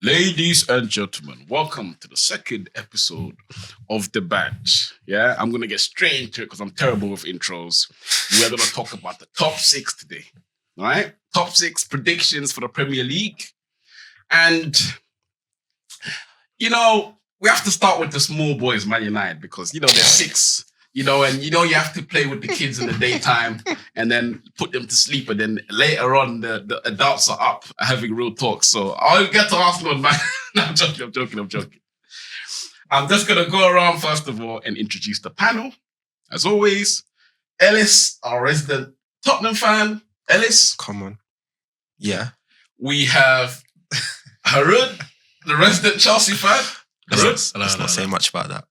Ladies and gentlemen, welcome to the second episode of The Badge. Yeah, I'm going to get straight into it because I'm terrible with intros. We're going to talk about the top six today. All right? Top six predictions for the Premier League. And, we have to start with the small boys, Man United, because, they're six. And you have to play with the kids in the daytime and then put them to sleep. And then later on, the adults are up having real talks. So I'll get to Arsenal, man. No, I'm joking. I'm just going to go around, first of all, and introduce the panel. As always, Ellis, our resident Tottenham fan. Ellis. Come on. Yeah. We have Harun, the resident Chelsea fan. Let's not say much about that.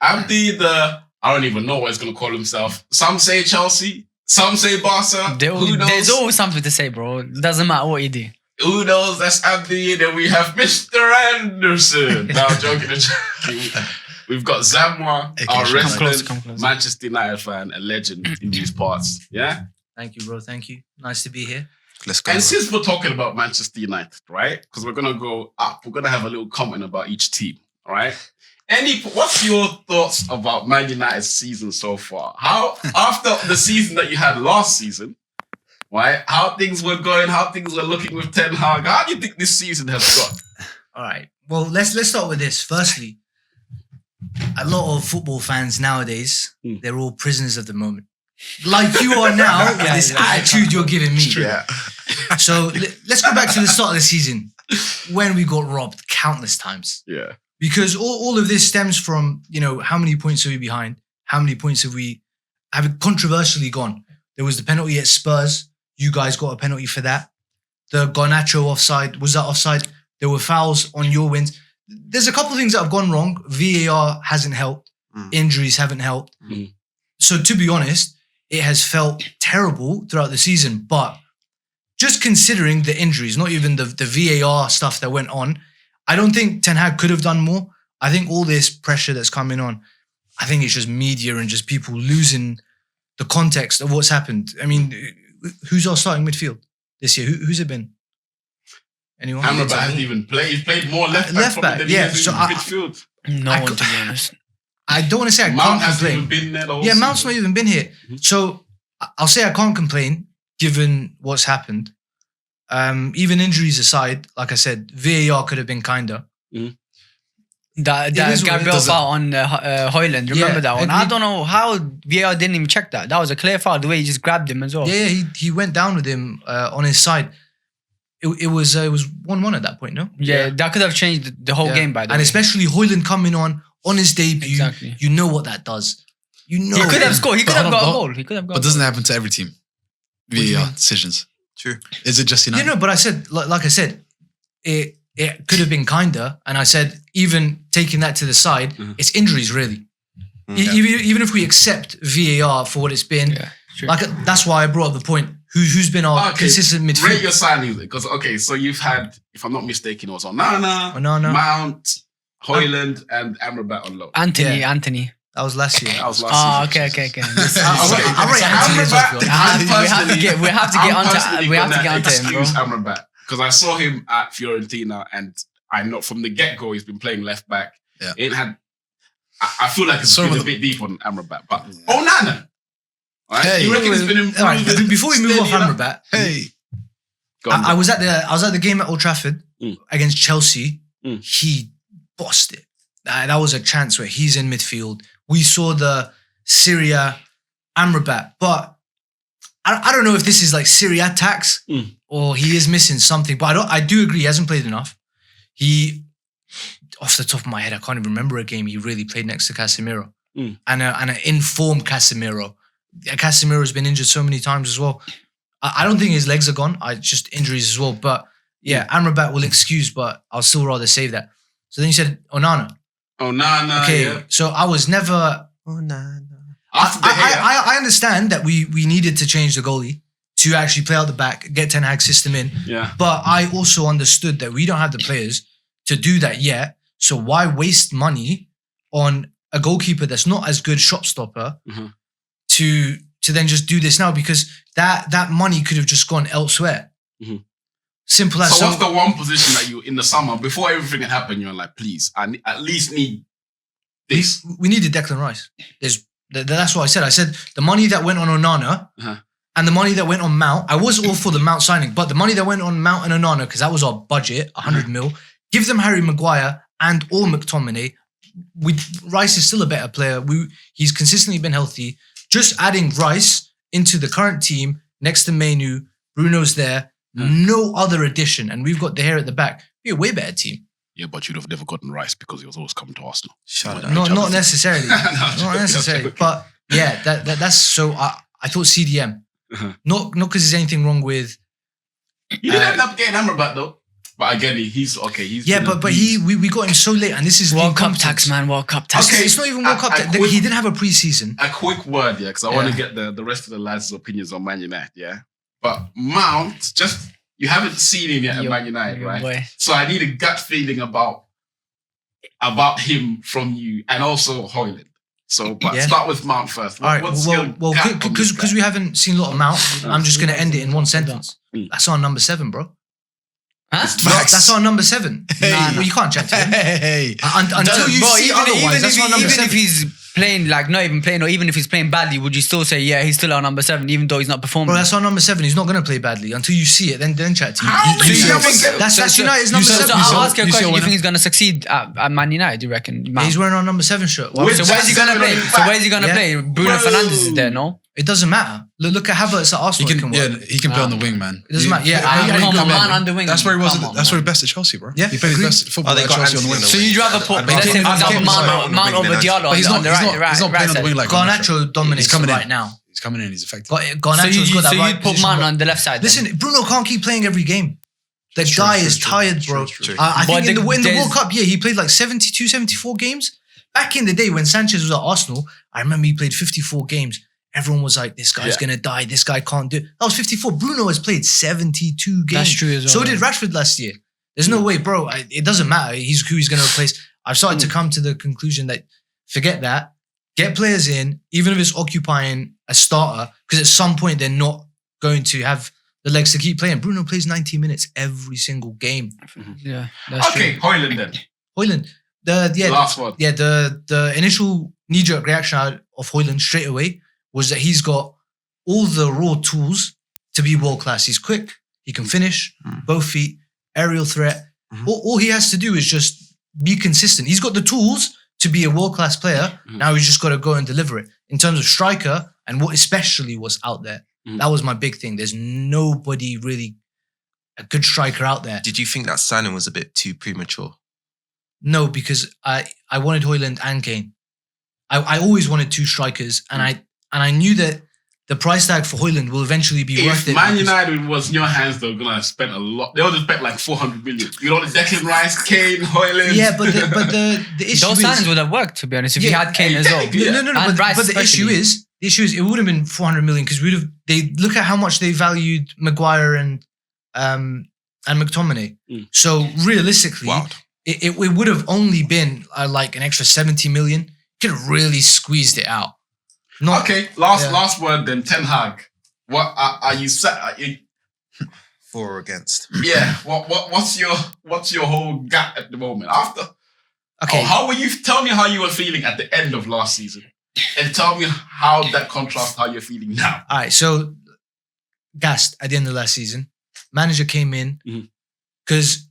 Abdi, I don't even know what he's going to call himself. Some say Chelsea, some say Barca. Who knows? There's always something to say, bro. It doesn't matter what you do. Who knows? That's Abdi. Then we have Mr. Anderson. No, I'm joking. We've got Zamwa, our resident Manchester United fan, a legend in these parts. Yeah? Thank you, bro. Thank you. Nice to be here. Let's go. And since we're talking about Manchester United, right? Because we're going to go up. We're going to have a little comment about each team, all right? What's your thoughts about Man United's season so far? How, after the season that you had last season, right? How things were going, how things were looking with Ten Hag. How do you think this season has gone? All right. Well, let's start with this. Firstly, a lot of football fans nowadays, they're all prisoners of the moment. Like you are now with this attitude you're giving me. Yeah. So let's go back to the start of the season when we got robbed countless times. Yeah. Because all of this stems from, how many points are we behind? How many points have controversially gone? There was the penalty at Spurs. You guys got a penalty for that. The Garnacho offside. Was that offside? There were fouls on your wins. There's a couple of things that have gone wrong. VAR hasn't helped. Injuries haven't helped. So to be honest, it has felt terrible throughout the season. But just considering the injuries, not even the VAR stuff that went on, I don't think Ten Hag could have done more. I think all this pressure that's coming on, I think it's just media and just people losing the context of what's happened. I mean, who's our starting midfield this year? Who's it been? Anyone? Amrabat hasn't even played. He's played more left back than he has in midfield. No one, to be honest. I don't want to say I Mount can't hasn't complain. even been there the whole Yeah, season. Mount's not even been here. So I'll say I can't complain given what's happened. Even injuries aside, like I said, VAR could have been kinder. That Gabriel foul on Højlund. Remember that one? I don't know how VAR didn't even check that. That was a clear foul, the way he just grabbed him as well. Yeah, he went down with him on his side. It was 1-1 at that point, no? Yeah, that could have changed the whole game, by the way. And especially Højlund coming on his debut. Exactly. You know what that does. You know He could have scored. He could have got a goal. But doesn't happen to every team. VAR decisions. True. Is it just United? But I said, like I said, it could have been kinder. And I said, even taking that to the side, it's injuries really. Even if we accept VAR for what it's been, that's why I brought up the point. Who's been our consistent midfield? Rate your signings because so you've had, if I'm not mistaken, it was Onana, Mount, Højlund, and Amrabat on loan. Anthony. That was last year. That was last season. Okay. I'll rate Anthony as well. We have to get onto him, bro. Excuse Amrabat because I saw him at Fiorentina, and I know from the get-go he's been playing left back. Yeah. It had. I feel like it's been a bit deep on Amrabat, but Onana. Right? Hey, you reckon it's been improved? All right, before we move off Amrabat, I was at the game at Old Trafford against Chelsea. He bossed it. That was a chance where he's in midfield. We saw the Syria Amrabat, but I don't know if this is like Syria tax or he is missing something. But I do agree he hasn't played enough. He, off the top of my head, I can't even remember a game he really played next to Casemiro and an informed Casemiro. Casemiro's been injured so many times as well. I don't think his legs are gone. Just injuries as well. But yeah, Amrabat will excuse, but I'll still rather save that. So then you said Onana. Okay, yeah. So I was never. Onana. I understand that we needed to change the goalie to actually play out the back, get Ten Hag's system in. Yeah. But I also understood that we don't have the players to do that yet. So why waste money on a goalkeeper that's not as good shot stopper to then just do this now? Because that money could have just gone elsewhere. Simple as So what's the one position that you in the summer before everything had happened? You're like, please, I at least need this. we needed Declan Rice. That's what I said. I said the money that went on Onana and the money that went on Mount. I was all for the Mount signing, but the money that went on Mount and Onana, because that was our budget, 100 mil. Give them Harry Maguire and or McTominay. Rice is still a better player. He's consistently been healthy. Just adding Rice into the current team next to Mainu, Bruno's there. No other addition, and we've got De Gea at the back. Be a way better team. Yeah, but you'd have never gotten Rice because he was always coming to Arsenal. Shut up. Not necessarily. Not necessarily. But yeah, that's so. I thought CDM. Not because there's anything wrong with. You didn't end up getting Amrabat though. But again, he's okay. He's but we got him so late, and this is World Cup tax, man. World Cup tax. Okay, it's not even World Cup tax. He didn't have a preseason. A quick word, yeah, because I want to get the rest of the lads' opinions on Man United, yeah. But Mount, just you haven't seen him yet at Man United, right? Boy. So I need a gut feeling about him from you, and also Højlund. So, but start with Mount first. All right. Well, because we haven't seen a lot of Mount, I'm just gonna end it in one sentence. That's our number 7, bro. Huh? That's our number 7. Well, you can't chat to him. Until you see otherwise, that's our number 7. Even if he's playing, like not even playing, or even if he's playing badly, would you still say, yeah, he's still our number 7, even though he's not performing? Bro, that's our number 7. He's not going to play badly. Until you see it, then chat to him. That's United's number 7. So I'll ask you a question. You think he's going to succeed at Man United, do you reckon? He's wearing our number 7 shirt. So where's he going to play? play? Bruno Fernandes is there, no? It doesn't matter. Look at Havertz at Arsenal. He can play on the wing, man. It doesn't matter. Man on the wing. That's where he was. That's where he best at Chelsea, bro. Yeah, he played his best football at Chelsea on the wing. So you'd rather put, let's say, for example, Mount over Diallo on the right He's not playing on the wing like Garnacho dominates right now. He's coming in. He's effective. Garnacho's got that right. So you'd put Mount on the left side. Listen, Bruno can't keep playing every game. The guy is tired, bro. I think in the World Cup, he played like 72, 74 games. Back in the day when Sanchez was at Arsenal, I remember he played 54 games. Everyone was like, this guy's going to die. This guy can't do it. That was 54. Bruno has played 72 games. That's true as well. So did Rashford last year. There's no way, bro. It doesn't matter. He's who he's going to replace. I've started to come to the conclusion that forget that. Get players in, even if it's occupying a starter, because at some point they're not going to have the legs to keep playing. Bruno plays 90 minutes every single game. Yeah, that's okay, true. Højlund then. Højlund. Last one. Yeah, the initial knee-jerk reaction out of Højlund straight away was that he's got all the raw tools to be world-class. He's quick, he can finish, both feet, aerial threat. All he has to do is just be consistent. He's got the tools to be a world-class player. Now he's just got to go and deliver it. In terms of striker and what especially was out there, that was my big thing. There's nobody really a good striker out there. Did you think that signing was a bit too premature? No, because I wanted Højlund and Kane. I always wanted 2 strikers, and I knew that the price tag for Højlund will eventually be worth it. If Man United was in your hands, they're gonna spend a lot. They would have spent like 400 million. You know, the Declan Rice, Kane, Højlund. Yeah, but the issue those is signings would have worked, to be honest, if you had Kane as well. No. But the issue is, it would have been 400 million because they look at how much they valued Maguire and McTominay. So realistically, it would have only been like an extra 70 million. Could have really squeezed it out. Last word then. Ten Hag. What are you set? For or against? Yeah. What's your whole gap at the moment? After. Okay. How were you? Tell me how you were feeling at the end of last season, and tell me how that contrasts how you're feeling now. All right. So, gassed at the end of last season. Manager came in because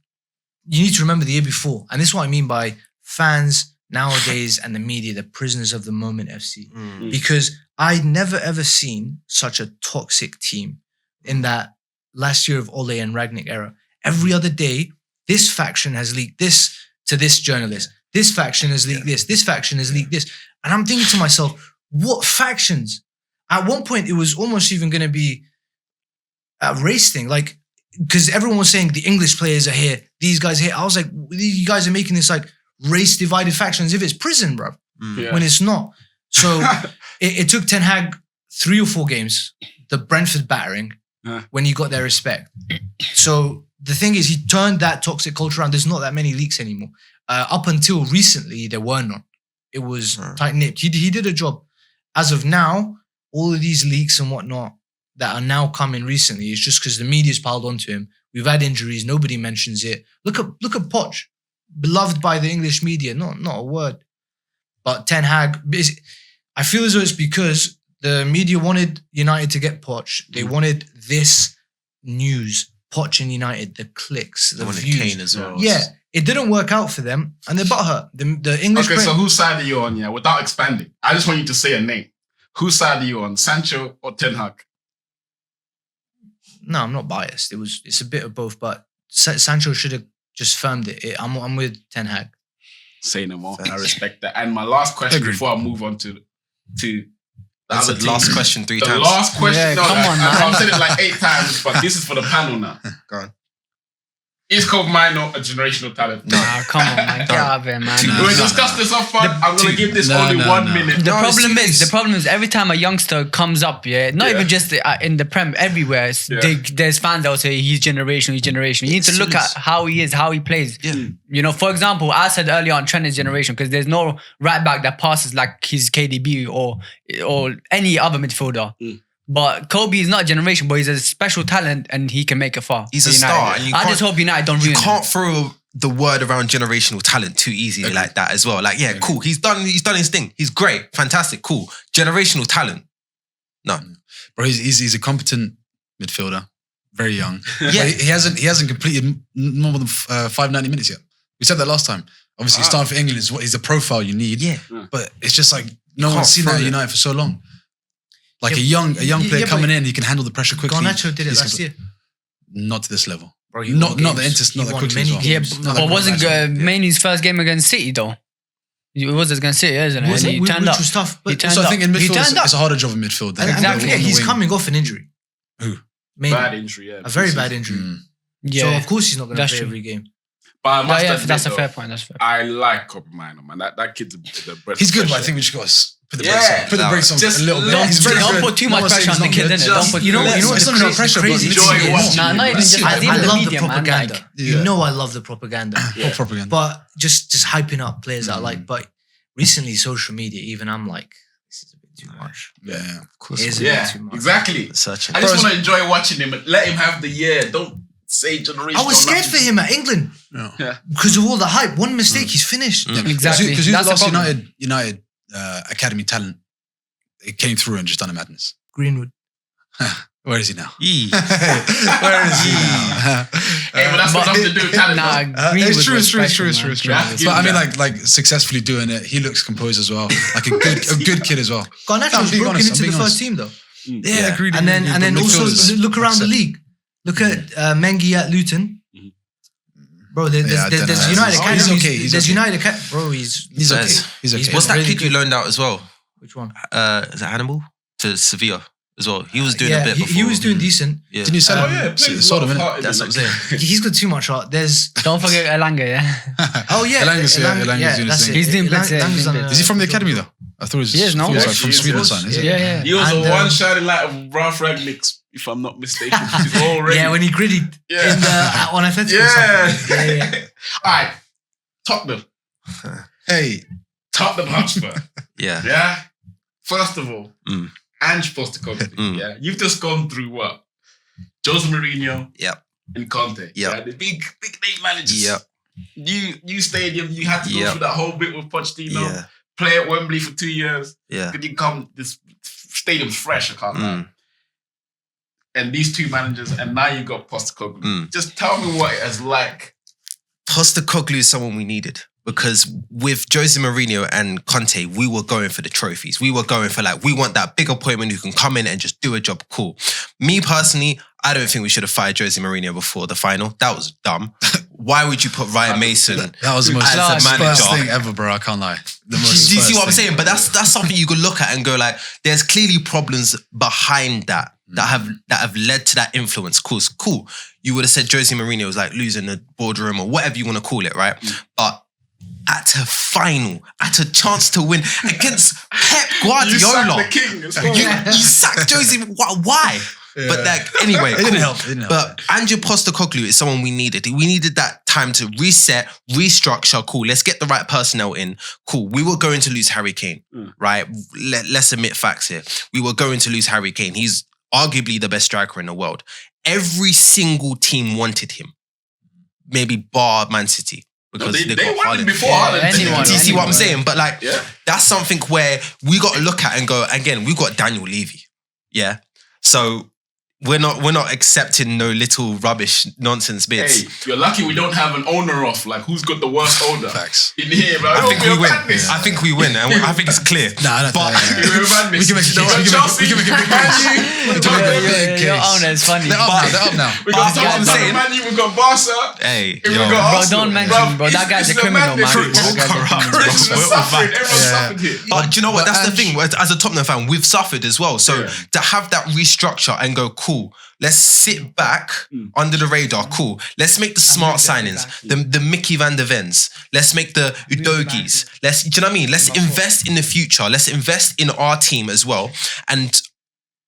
you need to remember the year before, and this is what I mean by fans nowadays and the media, the prisoners of the moment FC. Because I'd never ever seen such a toxic team in that last year of Ole and Rangnick era. Every other day, this faction has leaked this to this journalist. This faction has leaked this. This faction has leaked this. And I'm thinking to myself, what factions? At one point, it was almost even going to be a race thing. Like, because everyone was saying the English players are here, these guys are here. I was like, you guys are making this like race divided factions if it's prison, bro. When it's not. So it took Ten Hag 3 or 4 games, the Brentford battering, when he got their respect. So the thing is, he turned that toxic culture around. There's not that many leaks anymore. Up until recently, there were none. It was tight-nipped. He did a job. As of now, all of these leaks and whatnot that are now coming recently is just because the media's piled onto him We've had injuries. Nobody mentions it. Look at Poch, beloved by the English media. Not a word. But Ten Hag, I feel as though it's because the media wanted United to get Poch. They wanted this news. Poch and United, the clicks, the wanted views. Kane as well. Yeah, it didn't work out for them, and they're butthurt. The English. Okay, so whose side are you on? Yeah, without expanding, I just want you to say a name. Whose side are you on, Sancho or Ten Hag? No, I'm not biased. It's a bit of both, but Sancho should have just firmed it. I'm with Ten Hag. Say no more. I respect that. And my last question before I move on to That's the last question 3 times. The last question. Yeah, no, come on, man. I've said it like 8 times, but this is for the panel now. Go on. Is Kobe Mino a generational talent? No. Nah, come on, man. Get out of here, man. We discussed this up front. I'm going to give this only 1 minute. The No, problem is every time a youngster comes up, not even just in the Prem, everywhere, there's fans that will say he's generational. You need to look at how he is, how he plays. Yeah. You know, for example, I said earlier on Trent is generation because there's no right back that passes like his KDB or any other midfielder. But Kobe is not a generation, but he's a special talent and he can make it far. He's a United. star. And I just hope United don't ruin You him. can't throw the word around generational talent too easily like that as well. Like, yeah, cool. He's done his thing. He's great. Fantastic. Cool. Generational talent. No. Bro, he's a competent midfielder. Very young. Yeah. But he hasn't completed more than 590 minutes yet. We said that last time. Obviously, starting for England is the profile you need. Yeah. But it's just like no one's seen that at United for so long. Like a young player coming in, he can handle the pressure quickly. Garnacho did it last year. Not to this level. Bro, Not the quickly as well. Yeah, Not but like wasn't Garnacho. Maine's first game against City though? It was against City, isn't it? And he turned up. Which was tough. But turned So I up. think in He midfield, turned up. it's a harder job in midfield. than and Exactly. don't forget, on the he's wing. coming off an injury. Who? Mainly. Bad injury, yeah. A very bad injury. Yeah, So of course he's not going to That's play true. every game. But I must yeah, admit, that's a though, fair point. That's fair. I like Kobe Mino, man. That kid's a breath He's of good, fresh but I air. think we just got to put the Yeah. brakes on. Put the brakes on Just a little bit. let- He's very Don't good. put too No much one's saying pressure on he's the not kid, good. innit? Don't put You know It's what's not no pressure, but crazy? let's Enjoy see it. watching Nah, him. not even Let's just see it. as in I the love media, the man. propaganda. Like, You know I love the propaganda. What propaganda? But just hyping up players that I like. But recently, social media, even I'm like, this is a bit too much. Yeah. Of course. It is a Yeah, bit too much. exactly. Searching. I just want to enjoy watching him and let him have the year. Don't say generation. I was scared for him at England Yeah. because of all the hype. One mistake, he's finished. exactly. Because who's That's the last the problem. United academy talent? It came through and just done a madness. Greenwood. Where is he now? Yee. Where is he now? Hey, but that's got nothing to do with talent. Nah, though. Greenwood It's true, was it's true, it's special, true, it's man. true, it's true. Yeah, give But I him mean, that. like successfully doing it. He looks composed as well. Like a good kid as well. Garnacho's I'm being broken honest, into I'm the being first honest. team though. Yeah, agreed. And then also look around the Like I said. league. Look at Mengi at Luton. Bro, there's Yeah, I don't United know. Academy. He's okay, he's There's okay. United Academy. Bro, He's okay. He's okay. What's that really kid you good. loaned out as well? Which one? Is it Hannibal? To Sevilla as well. He was doing a bit before. he was doing decent. Yeah. Didn't you sell Oh him? yeah, plays Sold a him, lot of innit? heart in That's the what I'm neck. saying. He's got too much heart. There's Don't forget Elanga, yeah. oh yeah, Elanga's doing his that's thing. it. He's doing bits, yeah, he's doing bits. Is he from the academy though? I thought he was. He is, no? he was, Yeah, like, from he is, Sweden or yes. something. Is Yeah, it? yeah. He was And, the one shining light of Ralph Ragnick's, if I'm not mistaken. Already. Yeah, when he gritted Yeah. in the on Atletico. Yeah. Yeah. All right, Tottenham. Hey, Tottenham Hotspur. Yeah. Yeah. First of all, Mm. Ange Postecoglou. Yeah, you've just gone through what? Jose Mourinho. Yep. And Conte. Yep. Yeah, the big name managers. Yep. New stadium. You had to go Yep. through that whole bit with Pochettino. Yeah. Play at Wembley for 2 years. Yeah. Could you come? This stadium's fresh. I can't lie. Mm. And these two managers, and now you got Postecoglou. Mm. Just tell me what it is like. Postecoglou is someone we needed because with Jose Mourinho and Conte, we were going for the trophies. We were going for we want that big appointment who can come in and just do a job. Cool. Me personally, I don't think we should have fired Jose Mourinho before the final. That was dumb. Why would you put Ryan Mason that was the most as the manager? Spurs thing ever, bro. I can't lie. The Do most you see Spurs what I'm thing. saying? But that's something you could look at and go there's clearly problems behind that have led to that influence. Cool. You would have said Jose Mourinho was losing the boardroom or whatever you want to call it, right? But at a final, at a chance to win against Pep You sacked Guardiola, the king. as well. you sacked Jose. Why? Yeah. But anyway, It didn't help. It didn't help. But Ange Postecoglou is someone we needed. We needed that time to reset, restructure. Cool. Let's get the right personnel in. Cool. We were going to lose Harry Kane, right? Let's admit facts here. We were going to lose Harry Kane. He's arguably the best striker in the world. every single team wanted him. Maybe bar Man City. Because they got wanted Haaland. before Yeah, Haaland. anyone, Do you see what I'm anyone. saying? But like, Yeah. that's something where we got to look at and go, again, we've got Daniel Levy. Yeah. So we're not accepting no little rubbish nonsense bits. Hey, you're lucky we don't have an owner off. Like, who's got the worst owner Facts. in here, bro? I think we win. Madness. I think we win, and I think it's clear. Nah, I don't But think- We're madness. We can make it- You got we can make it- Chelsea, we can make it big Man case. U, We we can got- make it big Your case. owner is funny. They're up now. We got But I'm saying- Man U, we got Barca. Hey, We yo. got Bro, Arsenal. don't mention, bro. That guy's a it's criminal, madness. man. It's That guy's a criminal. Everyone's suffering. Everyone's Yeah. suffering here. But do you know what? But That's the Ange- thing. As a Tottenham fan, we've suffered as well. So Yeah. to have that restructure and go, cool, let's sit back under the radar. Cool. Let's make the smart signings. The Mickey Van der Vens. Let's make the Udogis. Do you know what I mean? Let's invest in the future. Let's invest in our team as well. And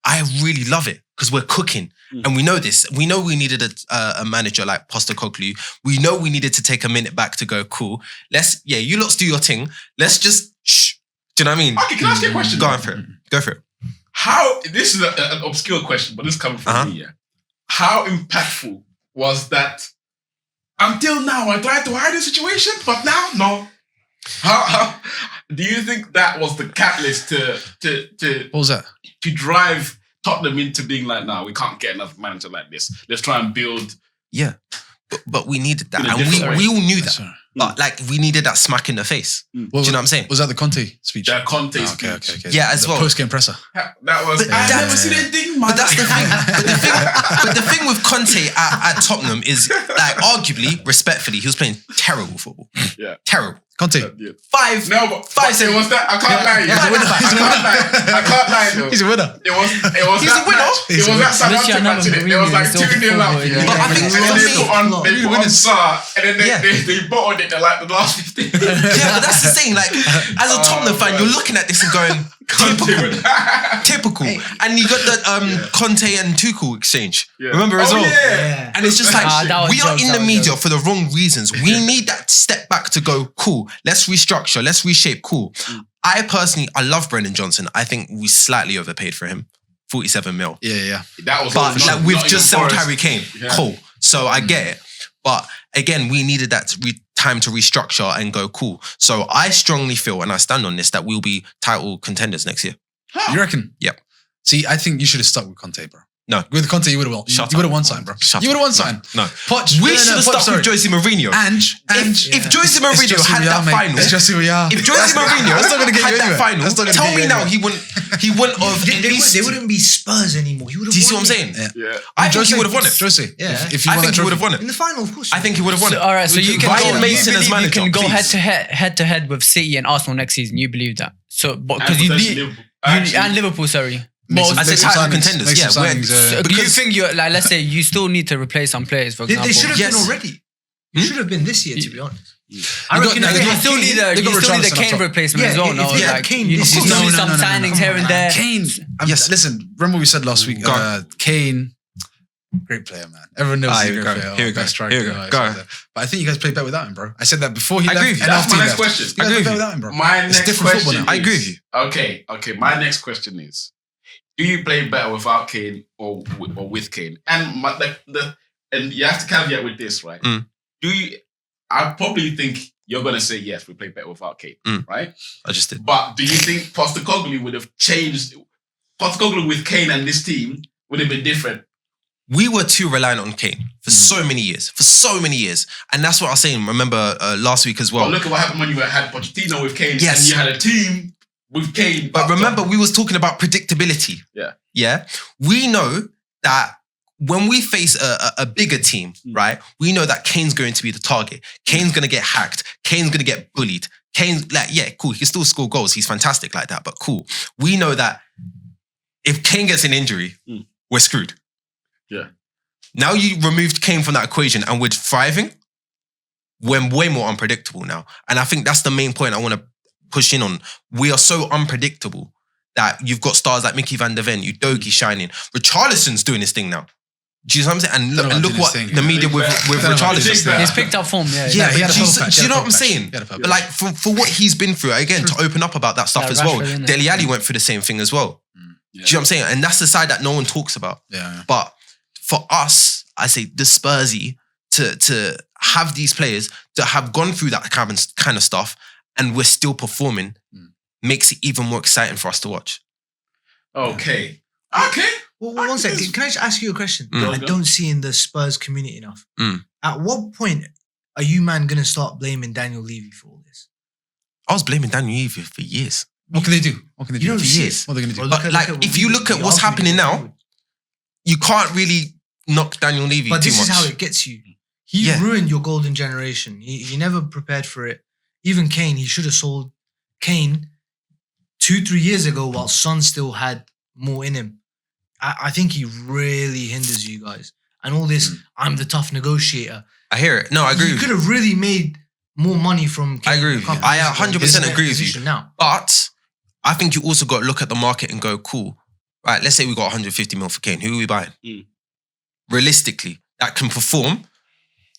I really love it because we're cooking. And we know this. We know we needed a manager like Postecoglou. We know we needed to take a minute back to go, cool. You lots do your thing. Let's just shh. Do you know what I mean? Okay, can I ask you a question? Go on for it. Go for it. How, this is an obscure question, but this is coming from me, yeah. How impactful was that until now? I tried to hide the situation, but now, no. How do you think that was the catalyst to What was that? drive Tottenham into being like, no, we can't get another manager like this. Let's try and build. Yeah. But we needed that. In a And different way. we all knew that. Sorry. But like we needed that smack in the face. Do you know what I'm saying? Was that the Conte speech? Their Conte Oh, speech. okay. Yeah, as The well. Post-game presser. That was. But I've that- never seen anything. Man. But that's the thing. But the thing with Conte at Tottenham is like arguably, respectfully, he was playing terrible football. Yeah. Terrible. Conte. Yeah. Five. No, but Five it was that. I can't lie. He's a winner. I can't lie though. He's a winner. It was He's that a winner. match. It was that Southampton match. It was like 2-0 up. Yeah. But I think and then for they me- put on Sarr, and then Yeah. they bottled it at like the last 15. Yeah, but that's the thing. Like, as a Tottenham fan, man. you're looking at this and going, typical. And you got the Conte and Tuchel exchange. Yeah. Remember as Oh, well? yeah. And it's just like, that was we are jokes, in that the was media jokes. for the wrong reasons. We need that step back to go, cool, let's restructure, let's reshape, cool. I personally, I love Brendan Johnson. I think we slightly overpaid for him. 47 mil. Yeah. That was But not- like, we've not just even sold Forest. Harry Kane. Yeah. Cool. So I get it. But again, we needed that time to restructure and go, cool. So I strongly feel, and I stand on this, that we'll be title contenders next year. You reckon? Yep. See, I think you should have stuck with Conte, bro. No. With Conte, you would have won. Shut You would have up. won something, bro. Shut You would have up. won something. No. Poch, We should have stuck with Jose Mourinho. Ange. If Jose Mourinho had that final, It's just who we are. if Jose Mourinho That's not gonna get had you that anywhere. final, That's not gonna tell get me you now anywhere. he wouldn't have at least. They wouldn't be Spurs anymore. He would have. Do you see what I'm saying? Yeah. Yeah. I think he would have won it. Jose. Yeah. If you I won think that he would have trophy. won In it. the final, of course. I think he would have won it. All right, so you can Ryan go. Mason You as believe manager, you can go please. head to head with City and Arsenal next season. You believe that? So, because And you potentially need Liverpool. Actually, and Liverpool, sorry. Make Well, some- I said make some title signings, contenders, make yeah, some we're- signings, So do you because- think you're like, let's say you still need to replace some players, for example? They should have Yes. been already. Should have been this year, to be honest. I got- reckon no, if they they You got still had need Kane- a they got Kane Richarlison up top. replacement as Yeah, well. if No, they had like Kane you this still season- need No, some no, no, no, signings come here and there. Yes. Listen, remember what we said last week? Go on. Kane, great player, man. Everyone knows he's a Here we great go. player. Here we go. Best striker. Here we go. I Go. said that. But I think you guys played better without him, bro. I said that before he I left. agree with you. and That's after my he next left. question. You guys I agree played with better you. without him, bro. My It's next different football question. now. I agree with you. Okay. My next question is: do you play better without Kane or with Kane? And and you have to caveat with this, right? Mm. Do you? I probably think you're gonna say yes. We play better without Kane, right? I just did. But do you think Postecoglou would have changed? Postecoglou with Kane and this team would have been different. We were too reliant on Kane for so many years. And that's what I was saying, remember last week as well. But look at what happened when you had Pochettino with Kane Yes. and you had a team with Kane. But remember, we was talking about predictability. Yeah. Yeah. We know that when we face a bigger team, right, we know that Kane's going to be the target. Kane's going to get hacked. Kane's going to get bullied. Kane's like, yeah, cool. He can still score goals. He's fantastic like that, but cool. We know that if Kane gets an injury, we're screwed. Yeah. Now you removed Kane from that equation and we're thriving. We're way more unpredictable now. And I think that's the main point I want to push in on. We are so unpredictable that you've got stars like Mickey Van der Ven, Udogie shining. Richarlison's doing his thing now. Do you know what I'm saying? Don't know And about look doing what his thing, the yeah. media with Don't know about Richarlison. his thing. He's picked up form, yeah. Yeah, he had but a do you, purple patch, do you he know had what a I'm purple saying? patch, he had a purple But like for what he's been through, again, to open up about that stuff Yeah, as well. Rashford, innit? Dele Alli went through the same thing as well. Yeah. Do you know what I'm saying? And that's the side that no one talks about. Yeah. But for us, I say the Spursy to have these players that have gone through that kind of stuff and we're still performing makes it even more exciting for us to watch. Okay. Well, one second. Can I just ask you a question? Mm. I don't see in the Spurs community enough. Mm. At what point are you, man, going to start blaming Daniel Levy for all this? I was blaming Daniel Levy for years. What can they do? What can they do? You don't For see years. it. What are they going to do? Well, But if you look at what's happening now, you can't really knock Daniel Levy But too this much. is how it gets you. He Yeah. ruined your golden generation. He never prepared for it. Even Kane, he should have sold Kane 2-3 years ago while Son still had more in him. I think he really hinders you guys. And all this, I'm the tough negotiator. I hear it. No, I agree You with could you. have really made more money from Kane. I agree a with you. couple I years ago. 100% He's in a agree with you. position Now. But I think you also got to look at the market and go, cool. Right, let's say we got 150 mil for Kane. Who are we buying? Realistically, that can perform.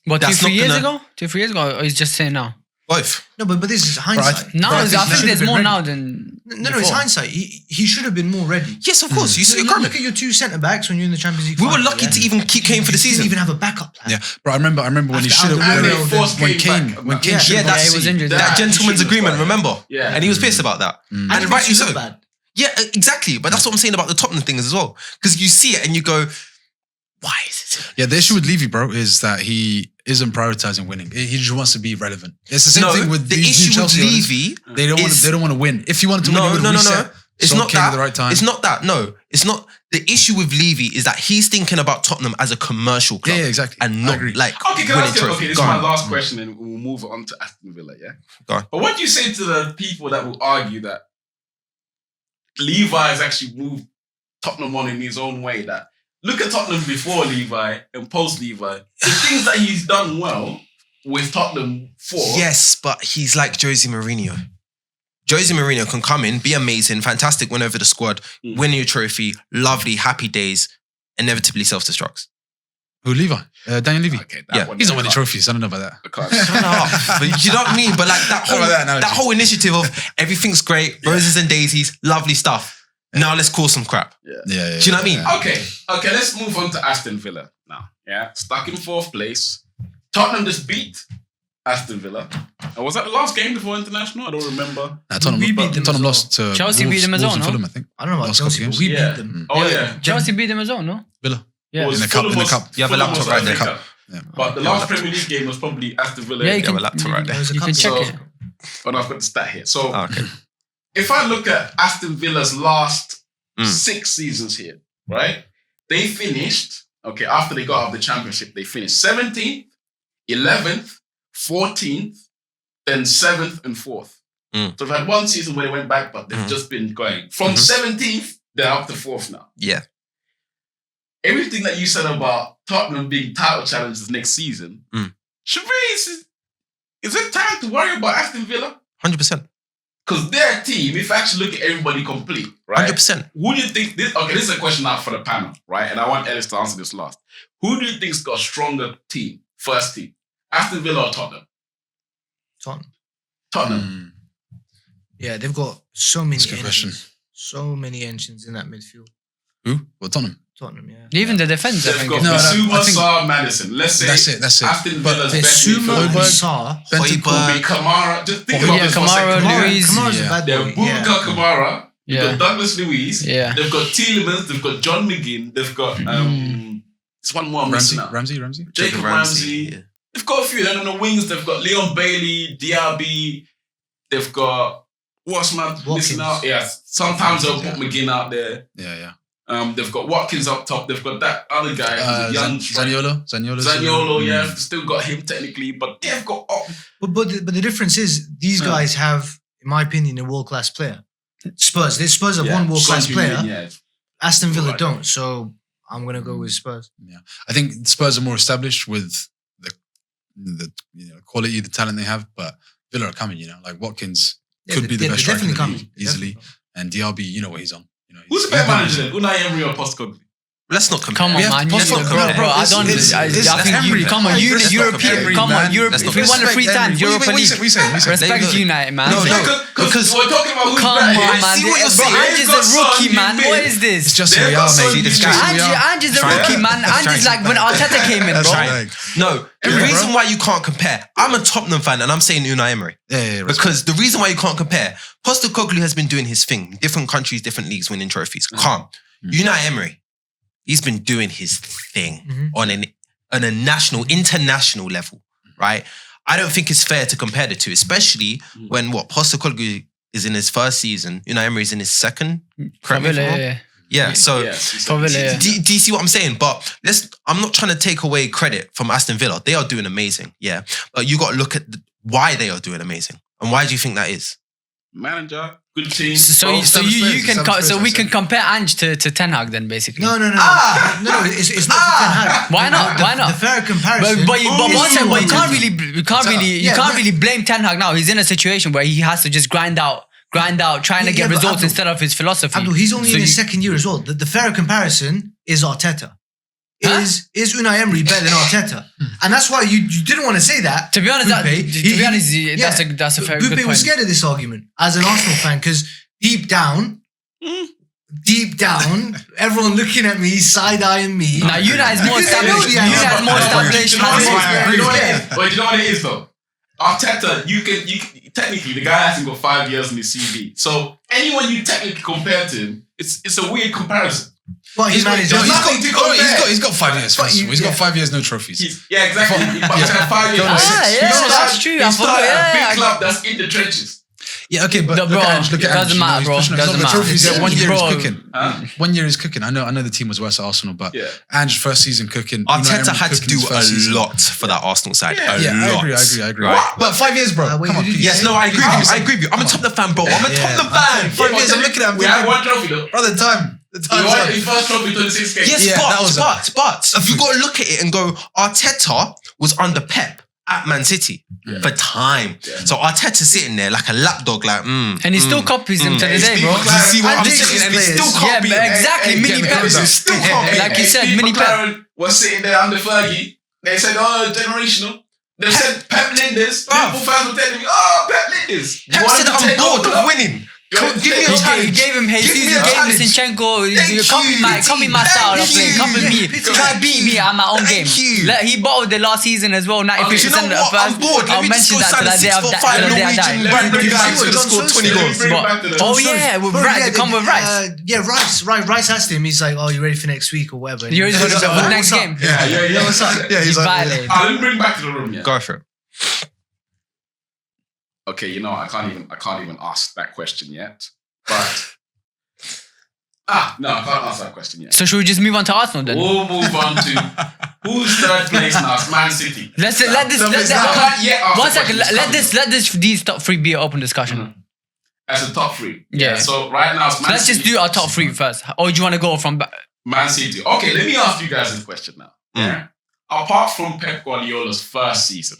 What, That's 2-3 not years gonna- ago? 2-3 years ago? Or he's just saying now? Both. No, but this is hindsight. Now, But I I think think, he should there's have more been now ready. than No, it's before. hindsight. He should have been more ready. Yes, of course. You see it Look coming. at your two centre backs when you're in the Champions League. We were final, lucky yeah? to even keep Kane for the You season. didn't even have a backup plan. Yeah, but I remember when he After should have. Alderweireld, And they forced When Kane Kane, back. when Kane Yeah, should Yeah, have that's he was injured. that That gentleman's he should've agreement, got. remember? Yeah. And he was pissed about that. And And it rightly makes you so. look bad. Yeah, exactly. But that's what I'm saying about the Tottenham thing as well. Because you see it and you go, why is it? Yeah, the issue with Levy, bro, is that he isn't prioritizing winning. He just wants to be relevant. It's the same thing with the these new issue with Chelsea owners. Levy. They don't want. is- They don't want to win. If he wanted to win, he would No. reset. It's sold not Kane that. at the right time. It's not that. No, it's not. The issue with Levy is that he's thinking about Tottenham as a commercial club. Yeah, exactly. And I not agree. like Okay, can I winning ask you, trophy. okay, this Go is my on. last question and we'll move on to Aston Villa, yeah? Go on. But what do you say to the people that will argue that Levi has actually moved Tottenham on in his own way? That look at Tottenham before Levi and post Levi. The things that he's done well with Tottenham for. Yes, but he's like Jose Mourinho. Jose Mourinho can come in, be amazing, fantastic, win over the squad, win your trophy, lovely, happy days, inevitably self-destructs. Who, Levi? Daniel Levy. Okay, Yeah, one He's there, not winning I trophies. I don't know about that. can't- Shut up. But you know what I mean? But like that How whole, about that analogy? that whole initiative of everything's great, roses and daisies, lovely stuff. Now let's call some crap. Yeah. Do you know what I mean? Okay, let's move on to Aston Villa now. Yeah, stuck in 4th place. Tottenham just beat Aston Villa. And was that the last game before international? I don't remember. Tottenham, We beat them as Tottenham well. lost to Chelsea Wolves, beat them as Wolves well, and no? Fulham, I think. I don't know about Last couple Chelsea, but games. we Yeah. beat them. Oh yeah. Chelsea beat them as well, no? Villa. Yeah. It was In the cup, Fulham in the was- cup. You have a Fulham laptop was right there. FA Cup. Yeah. But the Yeah, last laptop. Premier League game was probably Aston Villa. Yeah, you have can, a laptop right there. you can check So- it. And I've got the stat here. So Oh, okay. if I look at Aston Villa's last Mm. 6 seasons here, right? They finished, okay, after they got out of the championship, they finished 17th, 11th, 14th, then 7th and 4th. Mm. So they've had one season where they went back, but they've just been going. From 17th, they're up to 4th now. Yeah. Everything that you said about Tottenham being title challengers next season, should we, is it time to worry about Aston Villa? 100%. Because their team, if you actually look at everybody complete, right? 100%. Who do you think this? Okay, this is a question out for the panel, right? And I want Ellis to answer this last. Who do you think's got a stronger team? First team, Aston Villa or Tottenham? Tottenham. Tottenham. Yeah, they've got so many That's a good question. engines. So many engines in that midfield. Who? Well, Tottenham. Tottenham, yeah. Even the defense, I They've think. got No, Basuma, I think- Sarr, Madison. Let's say That's it. Aston But Villa's There's best Suma and midfielder Sarr. will be Højbjerg. Kamara. Just think Oh, about yeah, this for a Kamara, second. Luiz. Kamara's Yeah. a bad They've boy. Bubka Yeah. Kamara. They've Yeah. got Douglas Luiz. Yeah. They've got Tielemans. They've got John McGinn. They've got there's one more I'm missing out. Ramsey. Jacob Ramsey. Yeah. They've got a few. Then on the wings, they've got Leon Bailey, Diaby. They've got what's man Watkins. missing out? Yeah, sometimes they'll put McGinn out there. Yeah. They've got Watkins up top. They've got that other guy, who's a young Zaniolo. Zaniolo. Yeah, they've still got him technically, but they've got. But the difference is these guys have, in my opinion, a world class player. Spurs have one world class player. Yeah, Aston Villa Right. don't. So I'm gonna go with Spurs. Yeah, I think Spurs are more established with the quality, the talent they have, but Villa are coming. Like Watkins could be the best striker in the league easily, and Diaby, you know what he's on. who's the better manager then? Unai Emery or Postecoglou? Let's not compare. Come on, We have man. to- You let's not bro, I compare. don't. It's I think Emery. you come on. You Let's not European. compare. Come on, Europe. Let's If not we won the compare. 3 times, Europa Wait, League. we say. Respect United, man. No, Because we're talking about who's Come better. on, here. man. see what you're Bro, saying. Ange is a rookie, man. What is It's this? just They've who we got are, so mate. many It's just who we are. Ange is a rookie, man. Ange is like when Arteta came in, That's bro. right. No, the Yeah, reason bro. why you can't compare, I'm a Tottenham fan and I'm saying Unai Emery. Yeah. Because the reason why you can't compare, Postecoglou has been doing his thing. Different countries, different leagues, winning trophies. Calm. Unai Emery, he's been doing his thing on a national, international level, right? I don't think it's fair to compare the two, especially when Postecoglou is in his first season, Unai Emery is in his second. Correct me if I'm wrong. Yeah, so Probably. do you see what I'm saying? But I'm not trying to take away credit from Aston Villa. They are doing amazing, yeah. But you got to look at why they are doing amazing. And why do you think that is? Manager, good team. So you can Spurs, so I we said. can compare Ange to Ten Hag then basically. No, it's not Ten Hag. Why not? The- Why not? The fair comparison. But one is second, but you Tottenham. can't really blame Ten Hag now. He's in a situation where he has to just grind out, trying to Yeah, get but results Abdul- instead of his philosophy. Abdul, he's only So in his you- second year as well. The fair comparison is Arteta. Huh? Is Unai Emery better than Arteta? And that's why you didn't want to say that. To be honest, Bupe, that's a very Bupe good point. was scared of this argument as an Arsenal fan because deep down, everyone looking at me, side-eyeing me. Now Unai is more Because they know established. the answer. Unai is more established. You know what it is? has more You know what it experience. is? But you know what it is though? Arteta, you can technically the guy hasn't got 5 years in his CV. So anyone you technically compare to him, it's a weird comparison. But he managed. There's nothing to compare. He's got 5 years. But He's got yeah. 5 years, no trophies. Yeah, exactly. But he's had 5 years. That's true. He I started forgot. at a Yeah. big club that's in the trenches. Yeah, okay, but No, look bro, at Ange. Look it at Ange. doesn't matter, bro. He's pushing Doesn't the matter. trophies. Yeah, 1 year Bro. is cooking. Huh? 1 year is cooking. I know the team was worse at Arsenal, but Yeah. Ange's first season cooking. Unai Arteta Emery had to cooking do his first a season. lot for that Arsenal side. Yeah. A Yeah, lot. I agree. Right? But 5 years, bro. wait, Come on. did you- Yes, no, I agree with you. I agree with you. I'm a Tottenham fan, bro. I'm a Tottenham fan. 5 years, I'm looking at him. We had one trophy though. Brother, the He time's won up. his first trophy 26 games. Yes, Yeah, that was but you got to look at it and go, Arteta was under Pep at Man City for time. Yeah. So Arteta's sitting there like a lapdog, like, And he still copies him to the He's day, been bro. McLaren. You see what I'm And saying? And he players. still can't Yeah, beat but him. exactly. Mini getting Pep. closer. Still can't beat Like him. you said, Steve Mini Pep. McLaren was sitting there under Fergie. They said, oh, generational. They said Pep Linders. Bruv. Liverpool fans were telling me, oh, Pep Linders. You Pep wanted said, to I'm take bored over. of winning. Give me a He challenge. gave him Jesus, Give he me a gave him challenge. Zinchenko. Thank Copy you, my style of Thank playing. you. Copy me. Thank Try beat me at my own game. Thank you. He bottled it last season as well. 93% You know of the what? I'm first. bored. Let I'll me just mention go that sign till a the day I 6'5" die. Norwegian Let me brand bring new it back guy to to score 20 Let me goals. bring it back to the Oh yeah, with Bro, Rice. They come with Rice. Rice asked him. He's like, "Oh, you ready for next week or whatever?" You ready for He's the like, next "What's up?" game? Yeah. What's up? Yeah, He's he's like, violated. Let me bring back to the room, yeah. Go for it. Okay, you know, I can't even ask that question yet. But no, I can't ask that question yet. So should we just move on to Arsenal then? We'll move on to who's third place now? It's Man City. Let this. I can't yet ask One the second. question. Let these top three be an open discussion. Mhm. As a top three. Yeah. So right now it's So Man let's City. just do our top three first. Or do you want to go from back? Man City. Okay, let me ask you guys this question now. Yeah. Apart from Pep Guardiola's first season,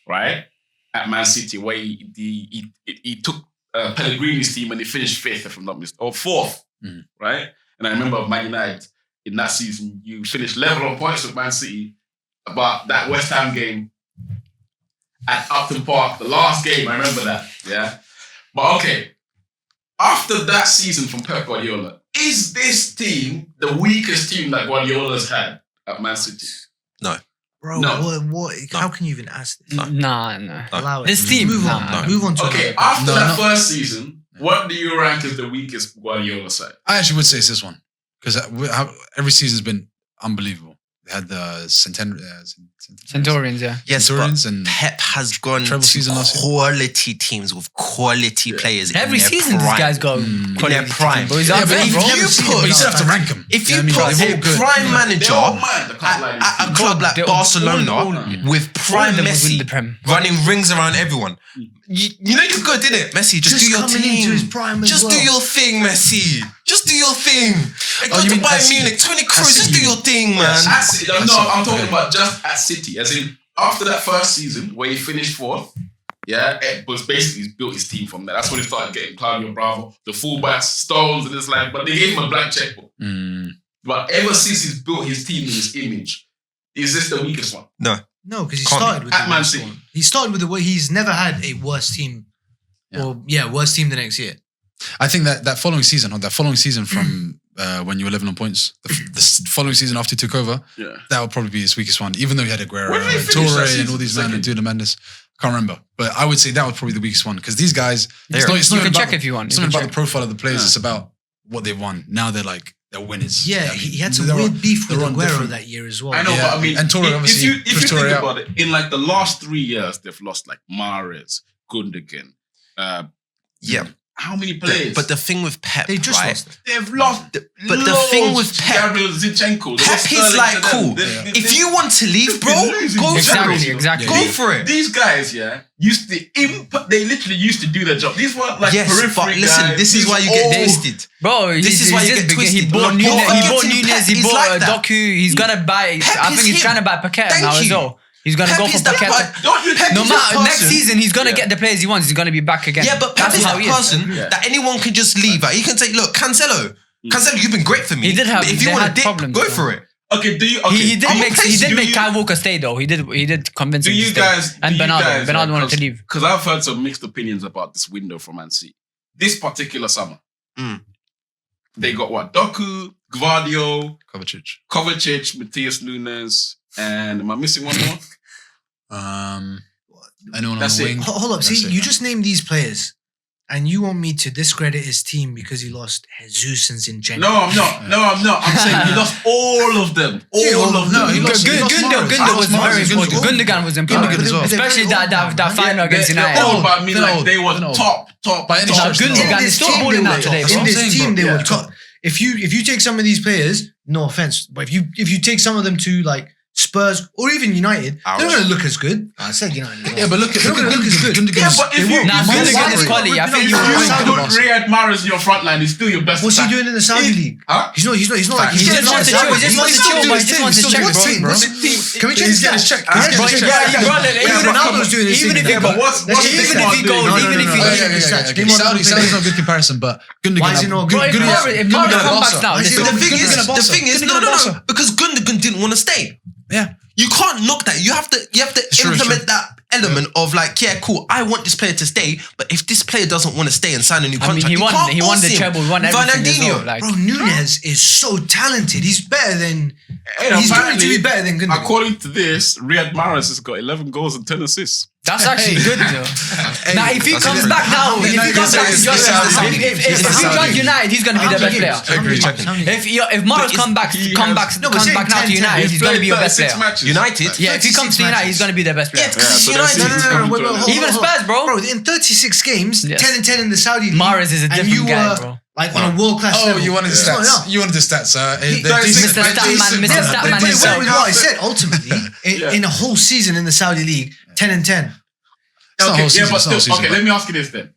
right, at Man City, where he took Pellegrini's team and he finished fifth, if I'm not mistaken, or fourth, right? And I remember Man United in that season, you finished level on points with Man City, but that West Ham game at Upton Park, the last game, I remember that, yeah. But okay, after that season from Pep Guardiola, is this team the weakest team that Guardiola's had at Man City? Bro, No. what? How can you even ask this? Nah. Allow it. This team, Move nah. on. Move on to Okay, another. after No, that no. first season, what do you rank as the weakest Guardiola side? I actually would say it's this one because every season's been unbelievable. They had the Centurions, yeah. Yes, but Centurions and Pep has gone treble to season last year. quality teams with quality players. Every in their season, prime. these guys go in their prime. Bro, he's Yeah, up but there, if bro. you put, you still have to rank them. If you I mean, put they're all a good. prime manager They're all mad. I can't lie to at you. a club like They're all- Barcelona all- with All prime of them will win Messi the Prem. running rings around everyone, you know you're good, didn't it? Messi, just do your coming into team. his prime as Just do well. your thing, Messi. Just do your thing. And go you to mean Bayern at City? Munich, Tony Kroos, At just City. do your thing, man. At City, no, That's I'm it. talking Okay. about just at City. As in, after that first season where he finished fourth, yeah, it was basically he's built his team from there. That's when he started getting Claudio Bravo, the fullbacks, Stones, and it's like, but they gave him a blank checkbook. But ever since he's built his team in his image, is this the weakest one? No, because he Can't started be. with At the Man worst City. one. He started with he's never had a worse team. Worst team the next year. I think that following season from when you were 11 on points, the following season after he took over, that would probably be his weakest one. Even though he had Aguero Where did he and finish that Torre and season? all these men Second. and Duda Mendes. Can't remember, but I would say that was probably the weakest one because these guys. It's not You even can about check if you want. It's You not can about the check. profile of the players. It's about what they've won. Now they're winners. Yeah, I mean, he had some they're weird on- beef with they're on Aguero different- that year as well. I know, Yeah, but I mean, and Torre if obviously you pushed think Torre out. about it, in like the last 3 years, they've lost like Mahrez, Gundogan. Yeah. How many players? But the thing with Pep, They just right? lost. they've lost. But the thing with Pep, Gabriel Zinchenko, they Pep lost is Sterling like, to them. cool. If you want to leave, bro, go for it. Exactly. Go for it. These guys, used to they literally used to do their job. These weren't like Yes, periphery but listen, guys. this is These why you were get all- twisted. Bro, This is why you get twisted. He bought You're Nunez, forgetting Pep he is bought like that. Doku. He's gonna buy. Pep I think is he's him. trying to buy Paqueta Thank now as you. well. He's gonna go for is that Paqueta. Don't you think No Pep is matter that next person. season, he's gonna get the players he wants. He's gonna be back again. Yeah, but Pep That's is how that he is. person that anyone can just leave. Like, you can say, look, Cancelo, you've been great for me. He did have- But if they you want had a dip, problems, go though. for it. Okay, do you? Okay, He did I'm make impressed. Kyle Walker stay though. He did convince him. Do to you stay. guys? And do you Bernardo. guys, Bernardo wanted to leave. Because I've heard some mixed opinions about this window from Man City. This particular summer, they got what? Doku, Gvardio, Kovacic, Matthias Nunes, and am I missing one more? Anyone That's on it. the wing? Hold up. That's See, it, you man. just named these players, and you want me to discredit his team because he lost Jesus and Zinchenko. No, I'm not. I'm saying he lost all of them. All of them. he lost Gundogan Mahrez. was Mahrez very as important. well. Gundogan was important, Gundogan as well. especially They're very that old that now, final against They're United. old, but I mean, They're like old. they were They're old. top. By any top. stretch, no. Gundogan is still balling out today. That's In what I'm this saying, team, bro. they were Yeah. top. If you take some of these players, no offense, but if you take some of them to like Spurs or even United, they're not going to look as good. I said United. as well. Yeah, but look at They're not gonna look as good. Gundogan. Yeah, but if you Nah, if you Gundogan is put- quality. I think if you you Gundogan- put Riyad Mahrez in your front line, he's still your best. What's he attacker. doing in the Saudi league? Huh? He's not like He just wants to chill. He just wants to chill, but he just wants to check, bro. Can we check He's his getting his stats? check. He's getting his check. Yeah, Ronaldo's doing this Even thing if now. he but what's even the if thing he about goes, doing- even if he Oh, goes. yeah. Game on, Saudi's not a good comparison, but Gundogan. Why is he not good? Bro, if Gundogan- Mahrez Gundogan comes Barca. back now, Why is he listen, not The thing Gundogan is, and Barca. no, Gundogan and Barca. because Gundogan didn't want to stay. Yeah. You can't knock that. You have to True, implement true. that element of like, yeah, cool. I want this player to stay, but if this player doesn't want to stay and sign a new I mean, contract, he you won. can't He won force the him. treble. He won everything as well. Fernandinho. Like, Bro, Nunez is so talented. He's better than. Hey, He's going to apparently, be better than Gundogan. According to this, Riyad Mahrez has got 11 goals and 10 assists. that's actually good. Though. Now, if he That's comes different. back now, if he United comes back to is- United, is Saudi. if he Saudi. joins United, he's going to be the best player. If Mahrez comes back now to United, he's going to be your best player. United. Yeah, if he comes to United, he's going to be the best player. Yeah, because it's so that's United. it. No, wait, hold Even on. Spurs, bro. Bro, in 36 games, Yes. 10 and 10 in the Saudi league. Mahrez is a and different you guy, were, bro. like on a world class Oh, level. you wanted the It's not stats. enough. You wanted the stats. Mr. Statman, Mr. Statman But himself. with what I said, ultimately, in a whole season in the Saudi league, 10 and 10. It's not a Okay, whole season, yeah, but it's not a still, season, okay, but- let me ask you this then.